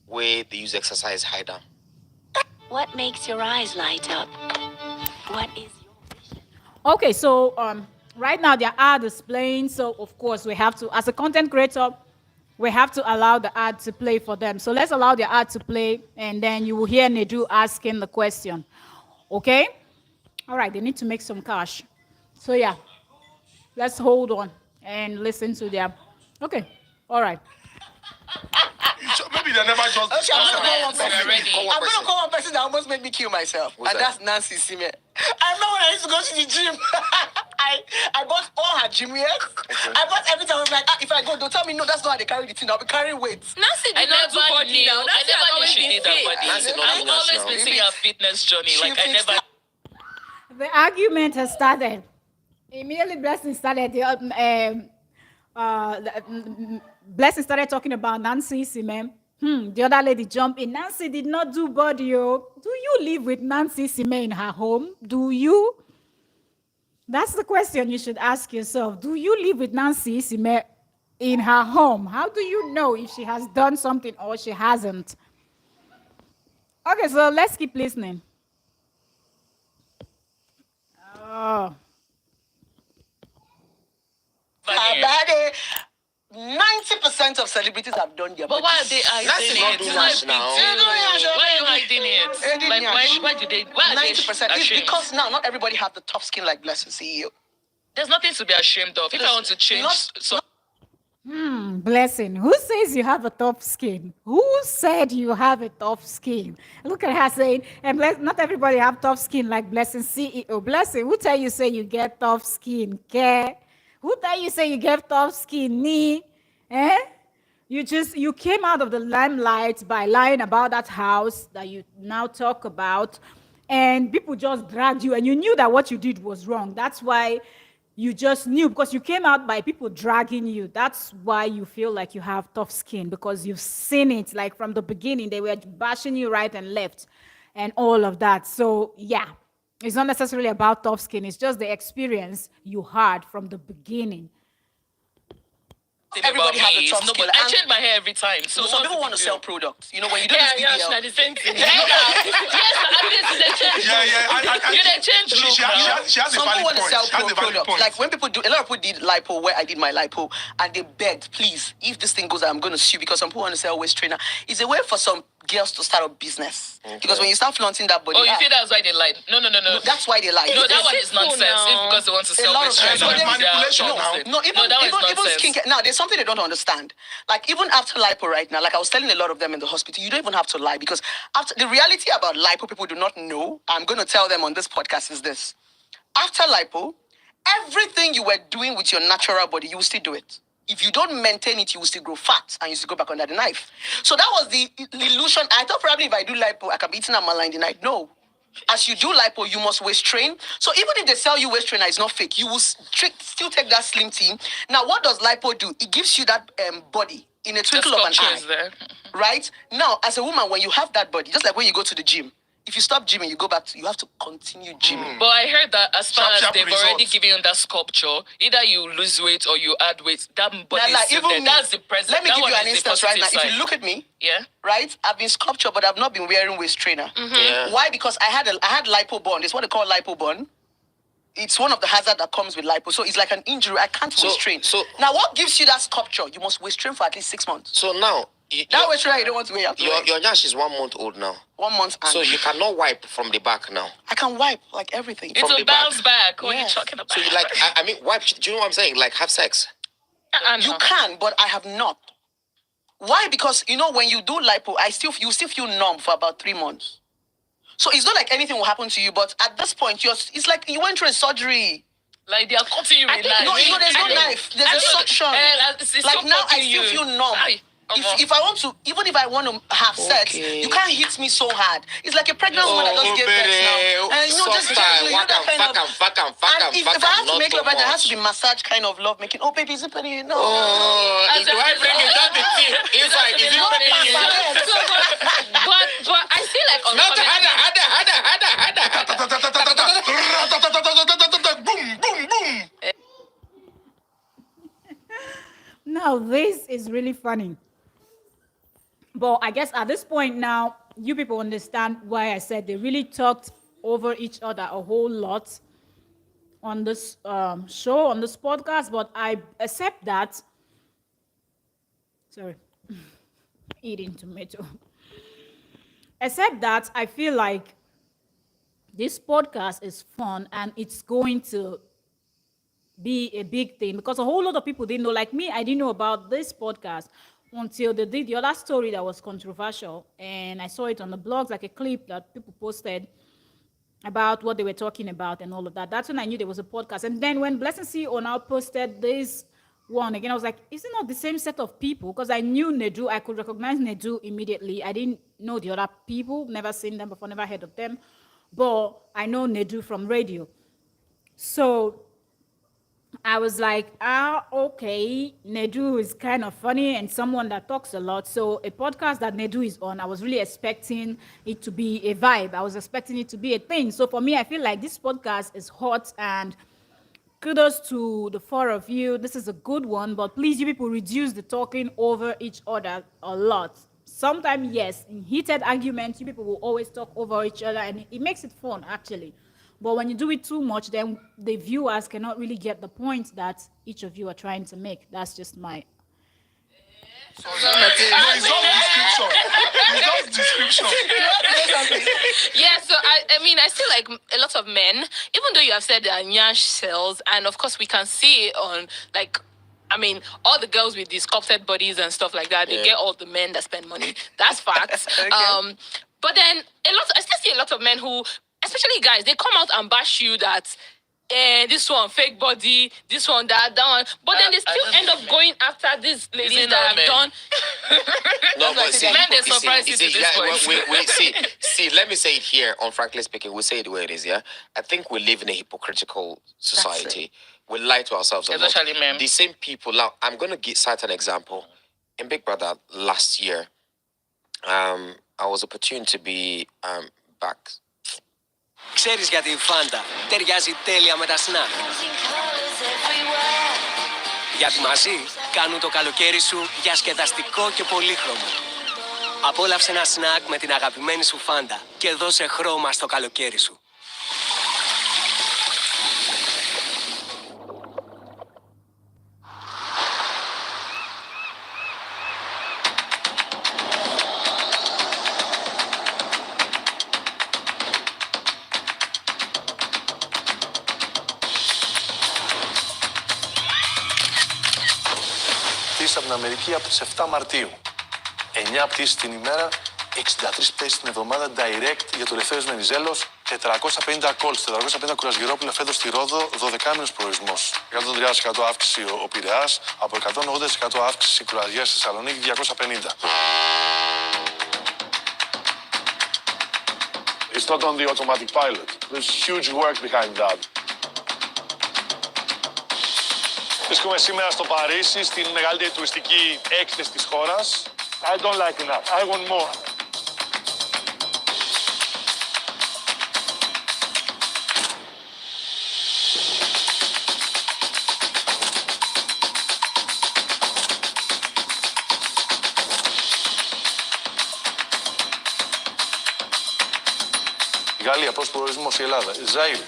where they use exercise hider? What makes your eyes light up? What is Okay, so right now their ad is playing, so of course we have to, as a content creator, we have to allow the ad to play for them. So let's allow the ad to play, and then you will hear Nedu asking the question. Okay? All right, they need to make some cash. So yeah, let's hold on and listen to them. Okay, all right. Maybe they never just. Okay, I'm gonna call one person. Ready. I'm gonna call one person that almost made me kill myself. Who's and that? that's Nancy Isime. I remember when I used to go to the gym. I bought all her gym wears. I bought everything. I was like, if I go, don't tell me no, that's not how they carry the thing. I'll be carrying weights. Nancy I did not do never body knew. now. I Nancy has never knew always she been did that fit. body. Nancy don't I've know always now. been seeing her fitness journey. She Like I fixed never. it. The argument has started. Immediately, Blessing started. Blessing started talking about Nancy Isime. The other lady jumped in. Nancy did not do body. Oh. Do you live with Nancy Isime in her home? Do you? That's the question you should ask yourself. Do you live with Nancy Isime in her home? How do you know if she has done something or she hasn't? Okay, so let's keep listening. Oh. Her body. 90% of celebrities have done their But why are bodies. they Nancy hiding not it? doing It's not that a big now. deal. Why are you hiding They did it? Like nyash. why do they? Why are they 90%. It's ashamed? because now not everybody have the tough skin like Blessing CEO. There's nothing to be ashamed of. If I want to change, Not- Blessing, who says you have a tough skin? Who said you have a tough skin? Look at her saying, and not everybody have tough skin like Blessing CEO. Blessing, who tell you say you get tough skin? Care? Who tell you say you get tough skin? Me? Eh? You came out of the limelight by lying about that house that you now talk about, and people just dragged you, and you knew that what you did was wrong. That's why you just knew because you came out by people dragging you. That's why you feel like you have tough skin, because you've seen it like from the beginning. They were bashing you right and left and all of that. So yeah, it's not necessarily about tough skin. It's just the experience you had from the beginning. Everybody has a tough skin. I change my hair every time. So some people want to sell products. You know, when you do yeah, this yeah, BBL, the same thing. Yes, at least they change. You they change look now. She has a some people valid want to point. sell She has a valid products. point. Like when people do, a lot of people did lipo where I did my lipo, and they begged, please, if this thing goes, I'm going to sue, because some people want to sell waist trainer. It's a way for some girls to start a business. Okay. Because when you start flaunting that body, you think that's why they lied? No. That's why they lied. No, that one is nonsense. It's because they want to sell waist trainer. Manipulation now. No, even skincare. Now, there's something they don't understand. Like even after lipo right now, like I was telling a lot of them in the hospital, you don't even have to lie, because after the reality about lipo people do not know, I'm going to tell them on this podcast is this. After lipo, everything you were doing with your natural body, you will still do it. If you don't maintain it, you will still grow fat and you still go back under the knife. So that was the illusion. I thought probably if I do lipo, I can be eating amala in the night. No. As you do lipo, you must waist train. So even if they sell you waist trainer, it's not fake. You will still take that slim team. Now, what does lipo do? It gives you that body in a twinkle of an eye. There. Right? Now, as a woman, when you have that body, just like when you go to the gym, if you stop gymming, you go back to, you have to continue gymming. But I heard that as far as they've results. already given you that sculpture, either you lose weight or you add weight, that body Now, like, is there. That's the present. Let me that give you one an is the instance right now. positive If you side. look at me, Yeah. right, I've been sculptured, but I've not been wearing waist trainer. Yeah. Why? Because I had lipo burn. It's what they call lipo burn. It's one of the hazards that comes with lipo. So it's like an injury. I can't waist train. So now, what gives you that sculpture? You must waist train for at least 6 months. So now that waist trainer you don't want to wear. Your nyash is 1 month old now. 1 month. So you cannot wipe from the back now. I can wipe like everything. It will bounce back. What are you Yes. talking about? So you like, I mean, wipe. Do you know what I'm saying? Like have sex. You can, but I have not. Why? Because you know when you do lipo, you still feel numb for about 3 months. So it's not like anything will happen to you, but at this point, it's like you went through a surgery. Like they are cutting you with knife. No, there's no knife. There's a suction. Like now, I still feel numb. If I want to, even if I want to have sex, you can't hit me so hard. It's like a pregnant woman that just gave birth now. And just gently, that kind of. And if I have to make love, there has to be massage kind of love making. Oh, baby, is it pretty? No. Do I bring it down the team? It's like, is it pretty? But I feel like on Boom, boom, boom. Now, this is really funny. But I guess at this point now, you people understand why I said they really talked over each other a whole lot on this show, on this podcast. But I accept that. Sorry. Eating tomato. Except that I feel like this podcast is fun and it's going to be a big thing because a whole lot of people didn't know. Like me, I didn't know about this podcast until they did the other story that was controversial, and I saw it on the blogs, like a clip that people posted about what they were talking about and all of that. That's when I knew there was a podcast. And then when Blessing CEO now posted this one again, I was like, is it not the same set of people? Because I knew Nedu, I could recognize Nedu immediately. I didn't know the other people, never seen them before, never heard of them, but I know Nedu from radio. So I was like, okay, Nedu is kind of funny and someone that talks a lot. So a podcast that Nedu is on, I was really expecting it to be a vibe. I was expecting it to be a thing. So for me, I feel like this podcast is hot, and kudos to the four of you. This is a good one, but please, you people, reduce the talking over each other a lot. Sometimes, yes, in heated arguments, you people will always talk over each other, and it makes it fun, actually. But when you do it too much, then the viewers cannot really get the point that each of you are trying to make. That's just my... It's not description. Yeah, so I mean, I feel like a lot of men, even though you have said that Nyash sells, and of course we can see it on, like, I mean, all the girls with these sculpted bodies and stuff like that, they get all the men that spend money. That's facts. Okay. But then I still see a lot of men who, especially guys, they come out and bash you that this one fake body, this one that one, but then they still end up going after these ladies that have done. No, but see, men, they surprise you to this point. Wait, see, let me say it here on Frankly Speaking, we'll say it the way it is, yeah? I think we live in a hypocritical society. we lie to ourselves a lot. Especially men. The same people. Now, I'm going to cite an example. In Big Brother last year, I was opportune to be back. Ξέρεις για την Φάντα, ταιριάζει τέλεια με τα σνακ. Γιατί μαζί κάνουν το καλοκαίρι σου διασκεδαστικό και πολύχρωμο. Απόλαυσε ένα σνακ με την αγαπημένη σου Φάντα και δώσε χρώμα στο καλοκαίρι σου. Από την Αμερική από τις 7 Μαρτίου. 9 πτήσεις την ημέρα, 63 πτήσεις την εβδομάδα, direct για το Ελευθέριος Μενιζέλος, 450 calls, 450 κουρασγερόπουλα φέτος στη Ρόδο, 12μηνος προορισμός. 130% αύξηση ο Πειραιάς, από 180% αύξηση η κουρασγέρα στη Θεσσαλονίκη, 250. It's not on the automatic pilot. There's huge work behind that. Βρίσκομαι σήμερα στο Παρίσι, στην μεγαλύτερη τουριστική έκθεση της χώρας. I don't like enough. I want more. Γαλλία, πώς προορισμός η Ελλάδα. Ζαΐρ,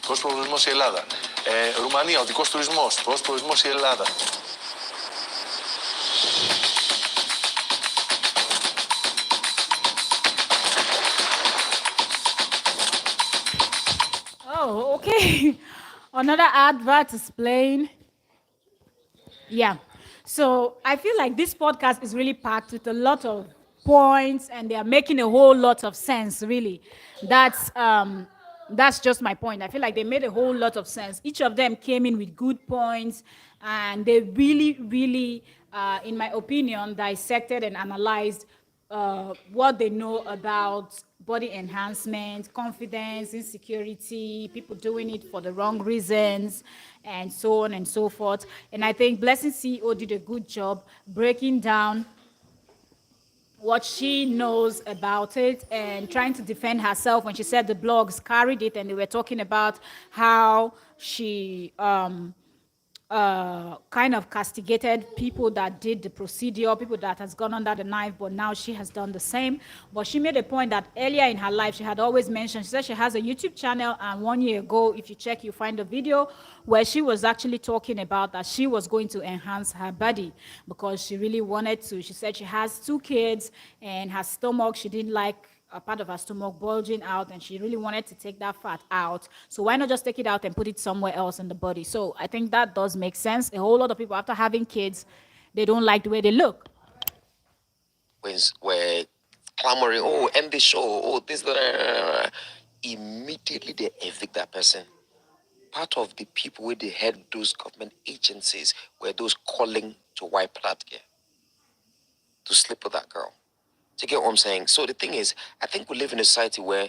πώς προορισμός η Ελλάδα. Ρουμανία, οδικός τουρισμός, πώς προορισμός η Ελλάδα. Oh, okay. Another advert is playing. Yeah. So I feel like this podcast is really packed with a lot of points, and they are making a whole lot of sense, really. That's just my point. I feel like they made a whole lot of sense. Each of them came in with good points, and they really, in my opinion, dissected and analyzed what they know about body enhancement, confidence, insecurity, people doing it for the wrong reasons, and so on and so forth. And I think Blessing CEO did a good job breaking down what she knows about it and trying to defend herself when she said the blogs carried it, and they were talking about how she kind of castigated people that did the procedure, people that has gone under the knife, but now she has done the same. But she made a point that earlier in her life, she had always mentioned, she said she has a YouTube channel, and 1 year ago, if you check, you find a video where she was actually talking about that she was going to enhance her body because she really wanted to. She said she has 2 kids, and her stomach, she didn't like a part of her stomach bulging out, and she really wanted to take that fat out. So why not just take it out and put it somewhere else in the body? So I think that does make sense. A whole lot of people, after having kids, they don't like the way they look. We're clamoring, oh, end the show, oh, this, immediately they evict that person. Part of the people where they had those government agencies were those calling to wipe that girl, to sleep with that girl. Do you get what I'm saying? So the thing is, I think we live in a society where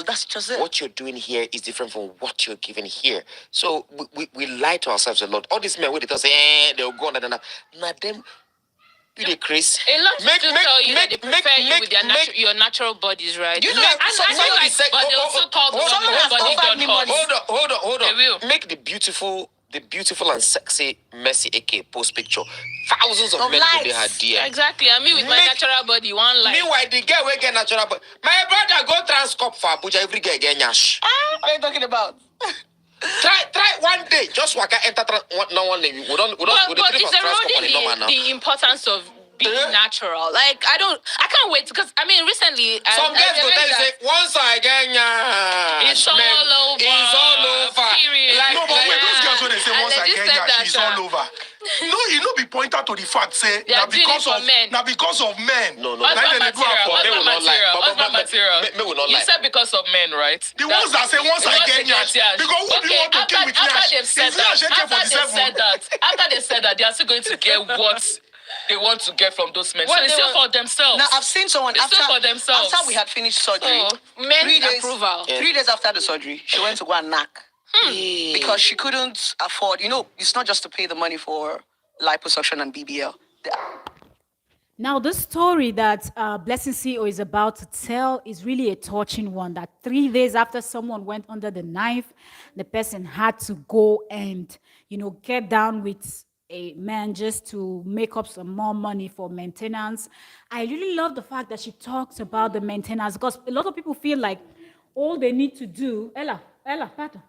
That's just it. what you're doing here is different from what you're giving here. So we lie to ourselves a lot. All these men, when they say, they'll go on and now them, you the Chris. A lot of people tell you that they prefer you with your natural bodies, right? You know, I feel like, but they also call the body done hold on. They will. Make the beautiful and sexy Messi AK post picture. Thousands of men likes. they had DM. Exactly. I mean, with my natural body, one life. Meanwhile, the girl will get natural body. My brother go Transcorp for Abuja every girl get nyash. What are you talking about? Try one day. Just walk out, enter no one name. We don't. But it's eroding the importance of being natural. Like I can't wait because I mean recently some girls go tell you say once I get nyash. It's all over. It's all over. Period. No, but wait, those girls when they say once I get nyash, it's all over. No, you know, be pointed to the fact say now because of men. No. Husband material. Me will not You lie. said because of men, right? The ones that say once I get nyash, because who do you want to kill with after nyash? they've said after they said that, they are still going to get what they want to get from those men. So they still for themselves. Now I've seen someone It's still for themselves. after we had finished surgery. Men 3 days, approval. 3 days after the surgery, she went to go and knock. Because she couldn't afford, it's not just to pay the money for liposuction and BBL. Now, this story that Blessing CEO is about to tell is really a touching one. That 3 days after someone went under the knife, the person had to go and, get down with a man just to make up some more money for maintenance. I really love the fact that she talks about the maintenance, because a lot of people feel like all they need to do, Ella, pardon.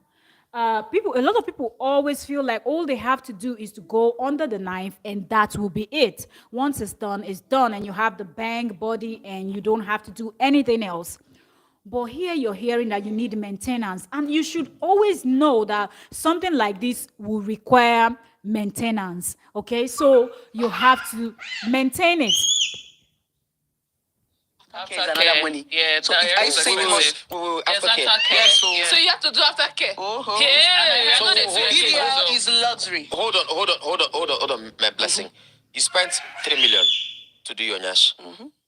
A lot of people always feel like all they have to do is to go under the knife and that will be it. Once it's done, and you have the bang body and you don't have to do anything else. But here you're hearing that you need maintenance, and you should always know that something like this will require maintenance. Okay, so you have to maintain it. Okay, is another money. Yeah, so I say we must. Aftercare. Yes, So you have to do aftercare. Oh, Yeah, so I know they do it. BBL is luxury. Hold on, my blessing. You spent 3 million to do your nyash,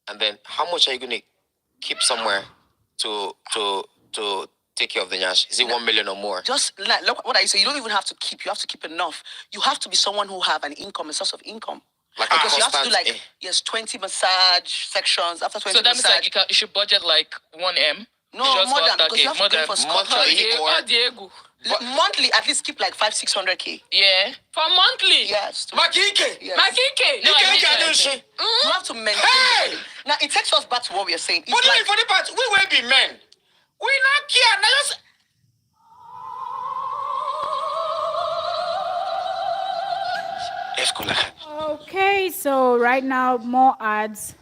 and then how much are you gonna keep somewhere to take care of the nyash? Is it 1 million or more? Just like, look what I say. You don't even have to keep. You have to keep enough. You have to be someone who have an income, a source of income. Like Because you have to do 20 massage sections after 20 So that means massage. like you should budget like 1M. No, just more for than, because you have to go for monthly sculpture. or Monthly, at least keep like 500-600K. Yeah. For monthly. Yes. Makike. Yes. Makike. No, I mean, You have to maintain. Hey! Now it takes us back to what we are saying. It's But like, for the part, we will be men. We not care. Now just Okay, so right now, more ads.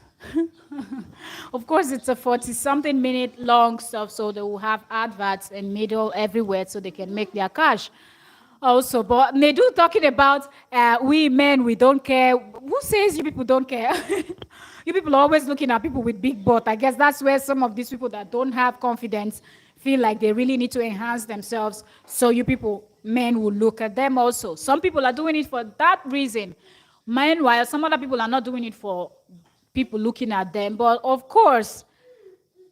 Of course, it's a 40-something minute long stuff, so they will have adverts in middle everywhere so they can make their cash. Also, but they do talking about we men, we don't care. Who says you people don't care? You people are always looking at people with big butt. I guess that's where some of these people that don't have confidence feel like they really need to enhance themselves. So you people, men, will look at them also. Some people are doing it for that reason. Meanwhile, some other people are not doing it for people looking at them. But of course,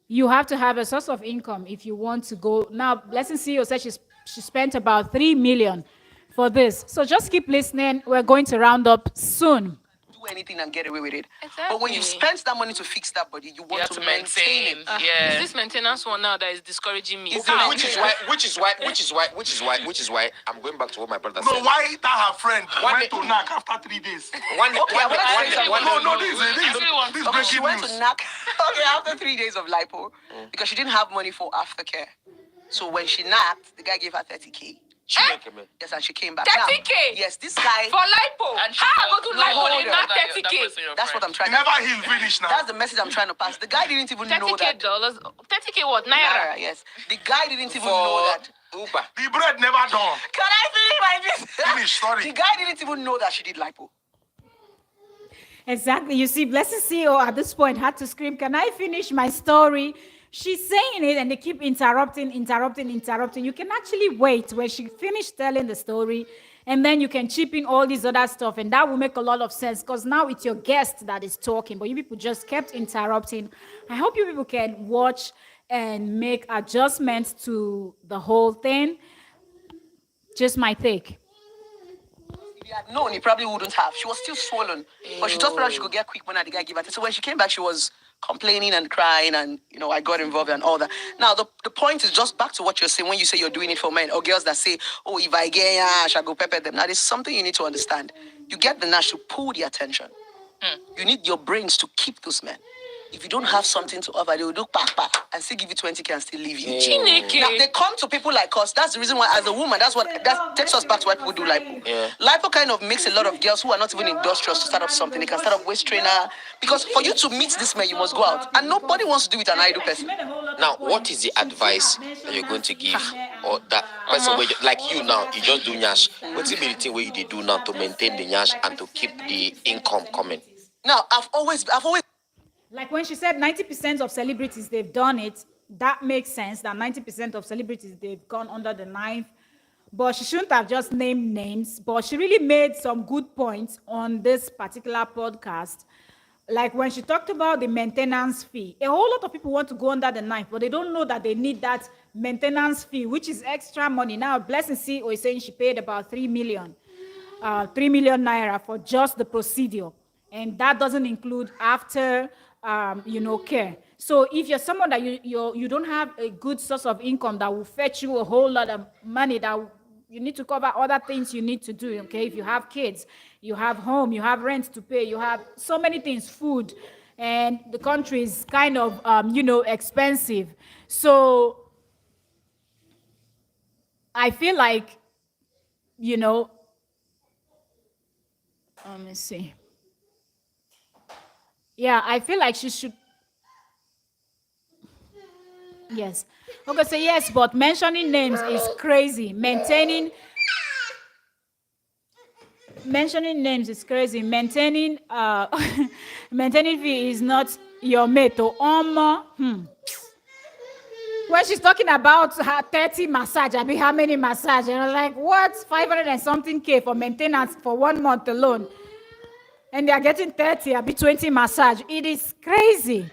you have to have a source of income if you want to go. Now, Blessing CEO said she spent about 3 million for this. So just keep listening. We're going to round up soon. do anything and get away with it. Exactly. But when you spend that money to fix that body, you want have to to maintain it. Yeah. Is this maintenance one now that is discouraging me? Is No, it- which is why I'm going back to what my brother No, said. why that her friend One went day- to knock after 3 days? One Okay, I wanna say something. No, this is Okay, she breaking went news. to knock after 3 days of lipo because she didn't have money for aftercare. So when she knocked, the guy gave her 30K. Yes, and she came back. 30K? Now, yes, this guy. For lipo. And she How I thought- go to No, lipo hold and on. not That 30K? person your That's what I'm friend. trying He to. never healed finish now. That's the message I'm trying to pass. The guy didn't even know 30K that. dollars. 30K what? Naira, Naira. yes. The guy didn't even know that. Uber. The bread never done. Can I finish my business? Finish, sorry. The guy didn't even know that she did lipo. Exactly. You see, Blessing CEO at this point had to scream, "Can I finish my story?" She's saying it and they keep interrupting. You can actually wait when she finished telling the story, and then you can chip in all these other stuff, and that will make a lot of sense because now it's your guest that is talking, but you people just kept interrupting. I hope you people can watch and make adjustments to the whole thing. Just my take. If he had known, he probably wouldn't have. She was still swollen. But she just thought she could get quick money and the guy gave her. So when she came back, she was complaining and crying and, I got involved and all that. Now, the point is just back to what you're saying when you say you're doing it for men or girls that say, oh, if I get Nash, I go pepper them. Now, there's something you need to understand. You get the Nash to pull the attention. You need your brains to keep those men. If you don't have something to offer, they will look back and still give you 20K and still leave you. Chineke. Now, they come to people like us. That's the reason why, as a woman, that takes us back to why people do lipo. Yeah. Lipo kind of makes a lot of girls who are not even industrious to start up something. They can start up waist trainer. Because for you to meet this man, you must go out. And nobody wants to do it with an idle person. Now, what is the advice that you're going to give, or that person where like you now, you just do nyash? What's the thing where you do now to maintain the nyash and to keep the income coming? Now, I've always Like when she said 90% of celebrities, they've done it, that makes sense that 90% of celebrities, they've gone under the knife. But she shouldn't have just named names. But she really made some good points on this particular podcast. Like when she talked about the maintenance fee, a whole lot of people want to go under the knife, but they don't know that they need that maintenance fee, which is extra money. Now, Blessing CEO is saying she paid about 3 million naira for just the procedure. And that doesn't include after, care. So if you're someone that you don't have a good source of income that will fetch you a whole lot of money, that you need to cover other things you need to do, okay? If you have kids, you have home, you have rent to pay, you have so many things, food, and the country is kind of, expensive. So I feel like, let me see. Yeah, I feel like she should. Yes. Okay, so yes, but mentioning names is crazy. Mentioning names is crazy. Maintaining maintaining fee is not your mate. When she's talking about her 30 massage, I mean, how many massage? And I'm like, what? 500 and something K for maintenance for 1 month alone. And they are getting 30, I'll be 20 massage. It is crazy.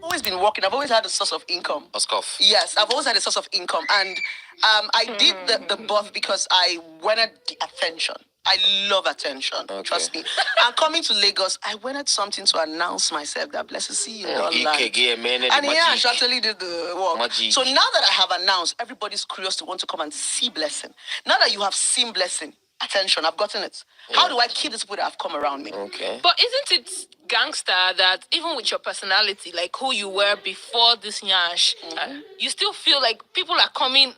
Always been working. I've always had a source of income. A scoff. Yes, I've always had a source of income. And I did the buff because I wanted the attention. I love attention. Okay. Trust me. And coming to Lagos, I wanted something to announce myself that blessed to see you online. And yeah, I actually did the work. Magic. So now that I have announced, everybody's curious to want to come and see Blessing. Now that you have seen Blessing, attention, I've gotten it. How do I keep these people that have come around me? Okay. But isn't it gangster that even with your personality, like who you were before this nyash, you still feel like people are coming?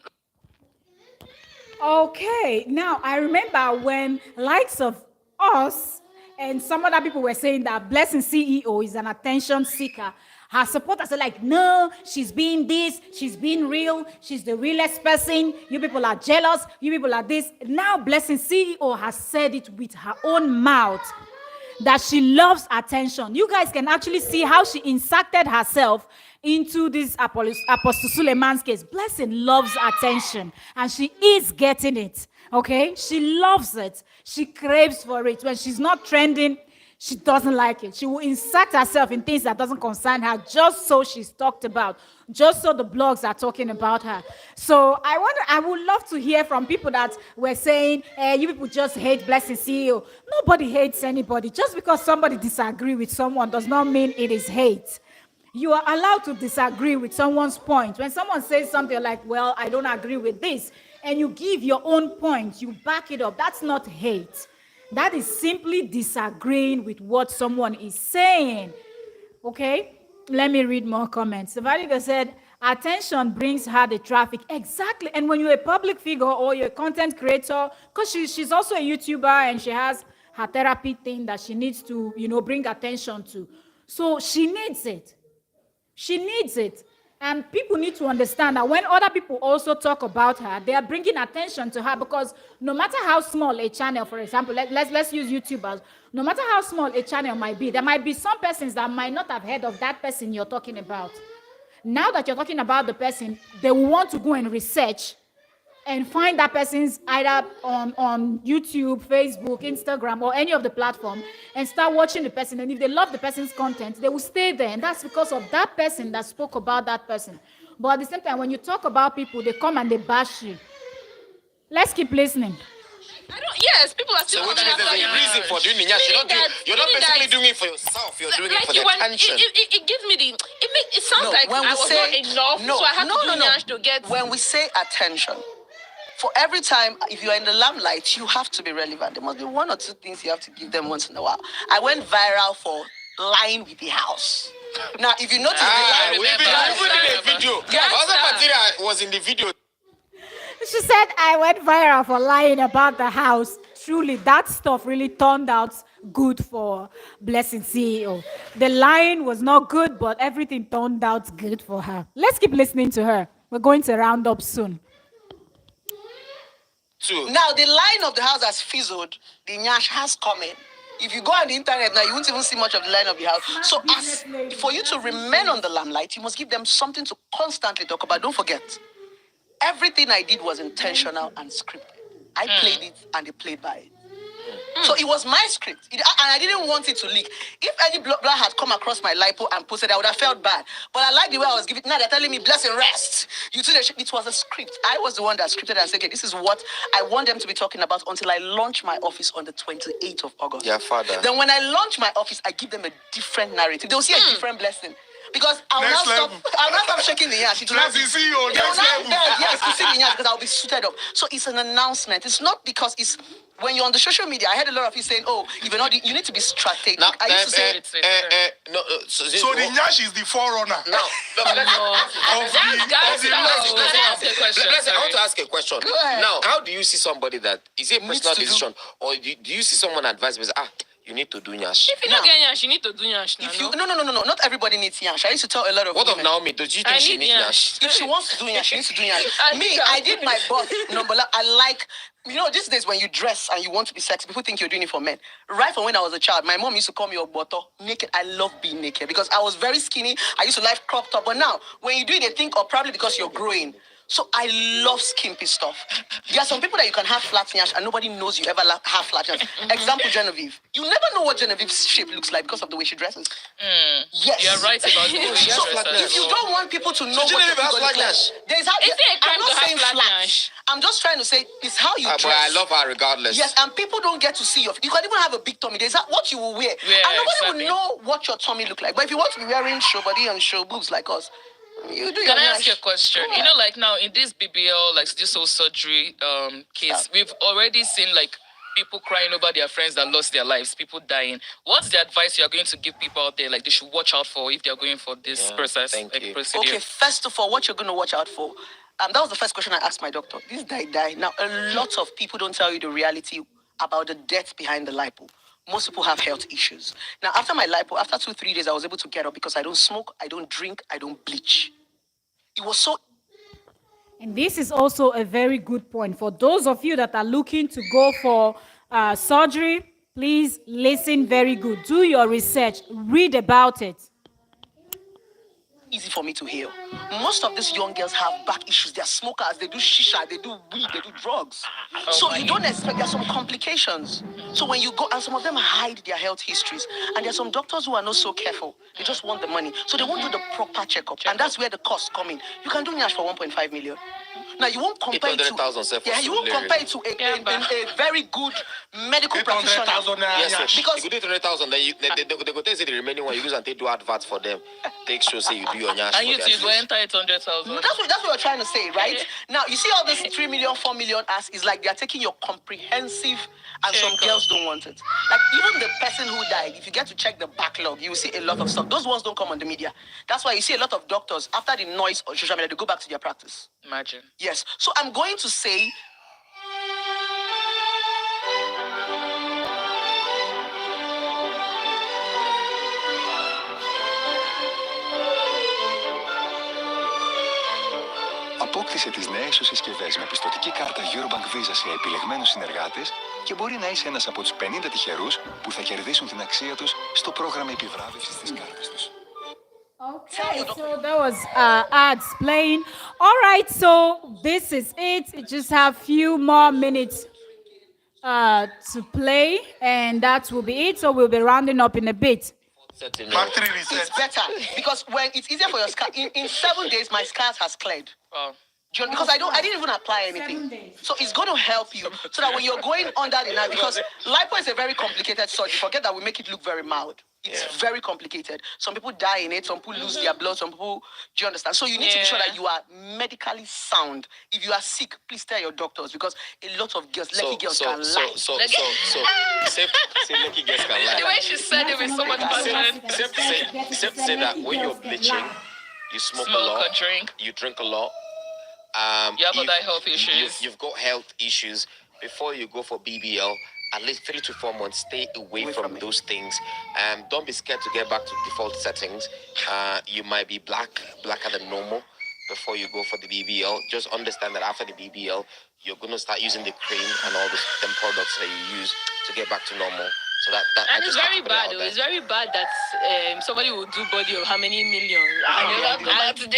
Okay, now I remember when likes of us and some other people were saying that Blessing CEO is an attention seeker. Her supporters are like, no, she's being this, she's being real, she's the realest person. You people are jealous, you people are this. Now Blessing CEO has said it with her own mouth that she loves attention. You guys can actually see how she inserted herself into this Apostle Suleiman's case. Blessing loves attention and she is getting it. Okay? She loves it. She craves for it. When she's not trending, she doesn't like it. She will insert herself in things that doesn't concern her just so she's talked about, just so the blogs are talking about her. So I would love to hear from people that were saying, you people just hate Blessing CEO. Nobody hates anybody. Just because somebody disagree with someone does not mean it is hate. You are allowed to disagree with someone's point. When someone says something like, well, I don't agree with this, and you give your own point, you back it up, that's not hate. That is simply disagreeing with what someone is saying. Okay? Let me read more comments. Savaliga said, attention brings her the traffic. Exactly. And when you're a public figure or you're a content creator, because she's also a YouTuber and she has her therapy thing that she needs to, bring attention to. So she needs it. She needs it. And people need to understand that when other people also talk about her, they are bringing attention to her, because no matter how small a channel, for example, let's use YouTubers, no matter how small a channel might be, there might be some persons that might not have heard of that person you're talking about. Now that you're talking about the person, they will want to go and research and find that person's either on YouTube, Facebook, Instagram, or any of the platform, and start watching the person. And if they love the person's content, they will stay there. And that's because of that person that spoke about that person. But at the same time, when you talk about people, they come and they bash you. Let's keep listening. Yes, people are still. So which means there's a reason for doing it. You're not basically doing it for yourself. You're doing it for the attention. It gives me the. It sounds like I was not enough, so I have to do Nyash to get. When we say attention, for every time, if you are in the limelight, you have to be relevant. There must be one or two things you have to give them once in a while. I went viral for lying with the house. Now, if you notice, we did a video. Other material was in the video. She said, I went viral for lying about the house. Truly, that stuff really turned out good for Blessing CEO. The lying was not good, but everything turned out good for her. Let's keep listening to her. We're going to round up soon. Now, the line of the house has fizzled. The Nyash has come in. If you go on the internet now, you won't even see much of the line of the house. So for you to remain on the limelight, you must give them something to constantly talk about. Don't forget, everything I did was intentional and scripted. I played it and they played by it. So it was my script, and I didn't want it to leak. If any blogger had come across my lipo and posted, I would have felt bad. But I like the way I was giving. Now they're telling me, bless and rest. You took it was a script. I was the one that scripted and said, okay, this is what I want them to be talking about until I launch my office on the 28th of August. Yeah, father. Then when I launch my office, I give them a different narrative. They'll see a different blessing. Because I'll now stop shaking the yash. It will not be CEO, they will next not level. beg, yes, to see the yash because I'll be suited up. So it's an announcement. It's not because it's when you're on the social media. I heard a lot of you saying, "Oh, if you're not, you need to be strategic." Now, I used to say, no. So the Nyash is the forerunner. No, Guys, ask a question. I want to ask a question. Go ahead. Now, how do you see somebody that is it a Needs personal to do- decision, or do you see someone advise me? You need to do nyash. If you don't get yash, you need to do yash now. if you no, not everybody needs yash. I used to tell a lot of What of women, Naomi? Does you think I she need needs yash. nyash? if she wants to do yash, she needs to do yash. I I did my birth number. I like. These days when you dress and you want to be sexy, people think you're doing it for men. Right from when I was a child, my mom used to call me Oboto, naked. I love being naked because I was very skinny. I used to like crop top. But now, when you do it, they think, or probably because you're growing. So I love skimpy stuff. There are some people that you can have flat nyash and nobody knows you ever have flat nyash. Example, Genevieve. You never know what Genevieve's shape looks like because of the way she dresses. Yes. You're right about the way you So dress if as you well. don't want people to know what Genevieve your has figure looks flat like, nyash. there's Is it a crime I'm not to have saying flat flat. nyash? I'm just trying to say it's how you dress. But I love her regardless. Yes, and people don't get to see your. You can even have a big tummy. There's what you will wear, Yeah, and nobody exactly. will know what your tummy look like. But if you want to be wearing show body and show boobs like us, you do your Can I ask nyash. you a question? Go You know, ahead. like now in this BBL, like this whole surgery case, we've already seen like people crying over their friends that lost their lives, people dying. What's the advice you are going to give people out there, like they should watch out for if they are going for this process, thank like you. procedure? Okay, first of all, what you're going to watch out for. That was the first question I asked my doctor. This die. Now, a lot of people don't tell you the reality about the death behind the lipo. Most people have health issues. Now, after my lipo, after 2-3 days, I was able to get up because I don't smoke, I don't drink, I don't bleach. It was so And this is also a very good point. For those of you that are looking to go for surgery, please listen very good. Do your research. Read about it. easy for me to heal. Most of these young girls have back issues. They're smokers, they do shisha, they do weed, they do drugs. So you don't expect, there's some complications. So when you go, and some of them hide their health histories. And there's some doctors who are not so careful. They just want the money. So they won't do the proper checkup. And that's where the costs come in. You can do Nyash for 1.5 million. Now you won't compare it to 800,000 you won't compare it to a very good medical practitioner. 800,000 Yes, because you could do 300,000, then they go take the remaining one, you use and take do adverts for them. Take show, say you do your nyash. And you for too, their go place. enter 800,000. that's what we're trying to say, right? Now you see all this 3 million, 4 million ass is like they're taking your comprehensive, and some girls don't want it. Like even the person who died, if you get to check the backlog, you will see a lot of stuff. Those ones don't come on the media. That's why you see a lot of doctors after the noise on social media, they go back to their practice. Imagine. Yes. So I'm going to say Απόκτησε τις νέες σου συσκευές με πιστωτική κάρτα Eurobank Visa σε επιλεγμένους συνεργάτες και μπορεί να είσαι ένας από τους 50 τυχερούς που θα κερδίσουν την αξία τους στο πρόγραμμα επιβράβευσης της κάρτας τους. Okay, so that was ads playing. All right, so this is it. We just have few more minutes to play, and that will be it. So we'll be rounding up in a bit. Mark 3 reset. it's better because when it's easier for your scar. In 7 days, my scars has cleared. Wow. Because I didn't even apply anything. So it's going to help you so that when you're going under the knife, because lipo is a very complicated surgery. Forget that we make it look very mild. It's very complicated. Some people die in it, some people lose their blood, some people, do you understand? So you need to be sure that you are medically sound. If you are sick, please tell your doctors because a lot of girls, lucky girls can lie. Say lucky girls can lie. The way she said it with so much passion. Except say that when you're bleaching, you smoke a lot, you drink a lot. You have other health issues. You've got health issues. Before you go for BBL, at least 3 to 4 months, stay away from those things. Don't be scared to get back to default settings. You might be blacker than normal before you go for the BBL. Just understand that after the BBL, you're going to start using the cream and all them products that you use to get back to normal. So that And it's very bad, though. It's very bad that somebody will do body of how many millions. And you're not going to do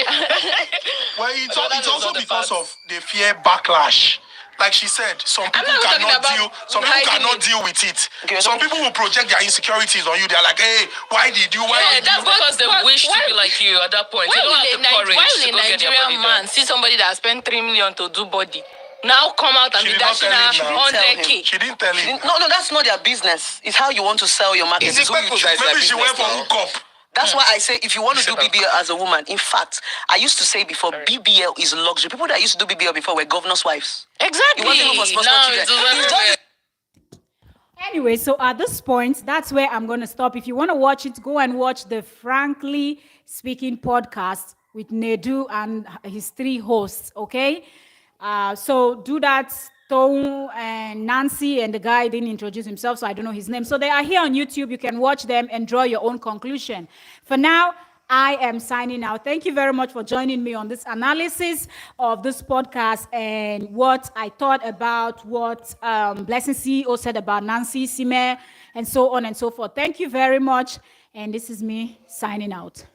Well, it's also because of they fear backlash. like she said, some I'm people not talking cannot about deal. Some people hiding cannot it. deal with it. Okay, Some people will project their insecurities on you. They're like, hey, why did you? Why Yeah, did that's you? because they But wish to why- be like you at that point. Why They don't have will the courage why to will a go get their body Nigerian man done. see somebody that spent 3 million to do body now come out and She be did not dashing tell him her now. 100K? She didn't tell him. No, that's not their business. It's how you want to sell your market. It's the It's who you purpose choose. that is their Maybe she went business for now. hookup. That's why I say if you want to do BBL as a woman, in fact, I used to say before BBL is luxury. People that used to do BBL before were governors' wives. Exactly. It wasn't even for sponsored Now children. it's It's everywhere. just Anyway, so at this point, that's where I'm going to stop. If you want to watch it, go and watch the Frankly Speaking podcast with Nedu and his 3 hosts, okay? So do that. Tom and Nancy and the guy didn't introduce himself, so I don't know his name. So they are here on YouTube. You can watch them and draw your own conclusion. For now, I am signing out. Thank you very much for joining me on this analysis of this podcast and what I thought about what Blessing CEO said about Nancy, Isime, and so on and so forth. Thank you very much. And this is me signing out.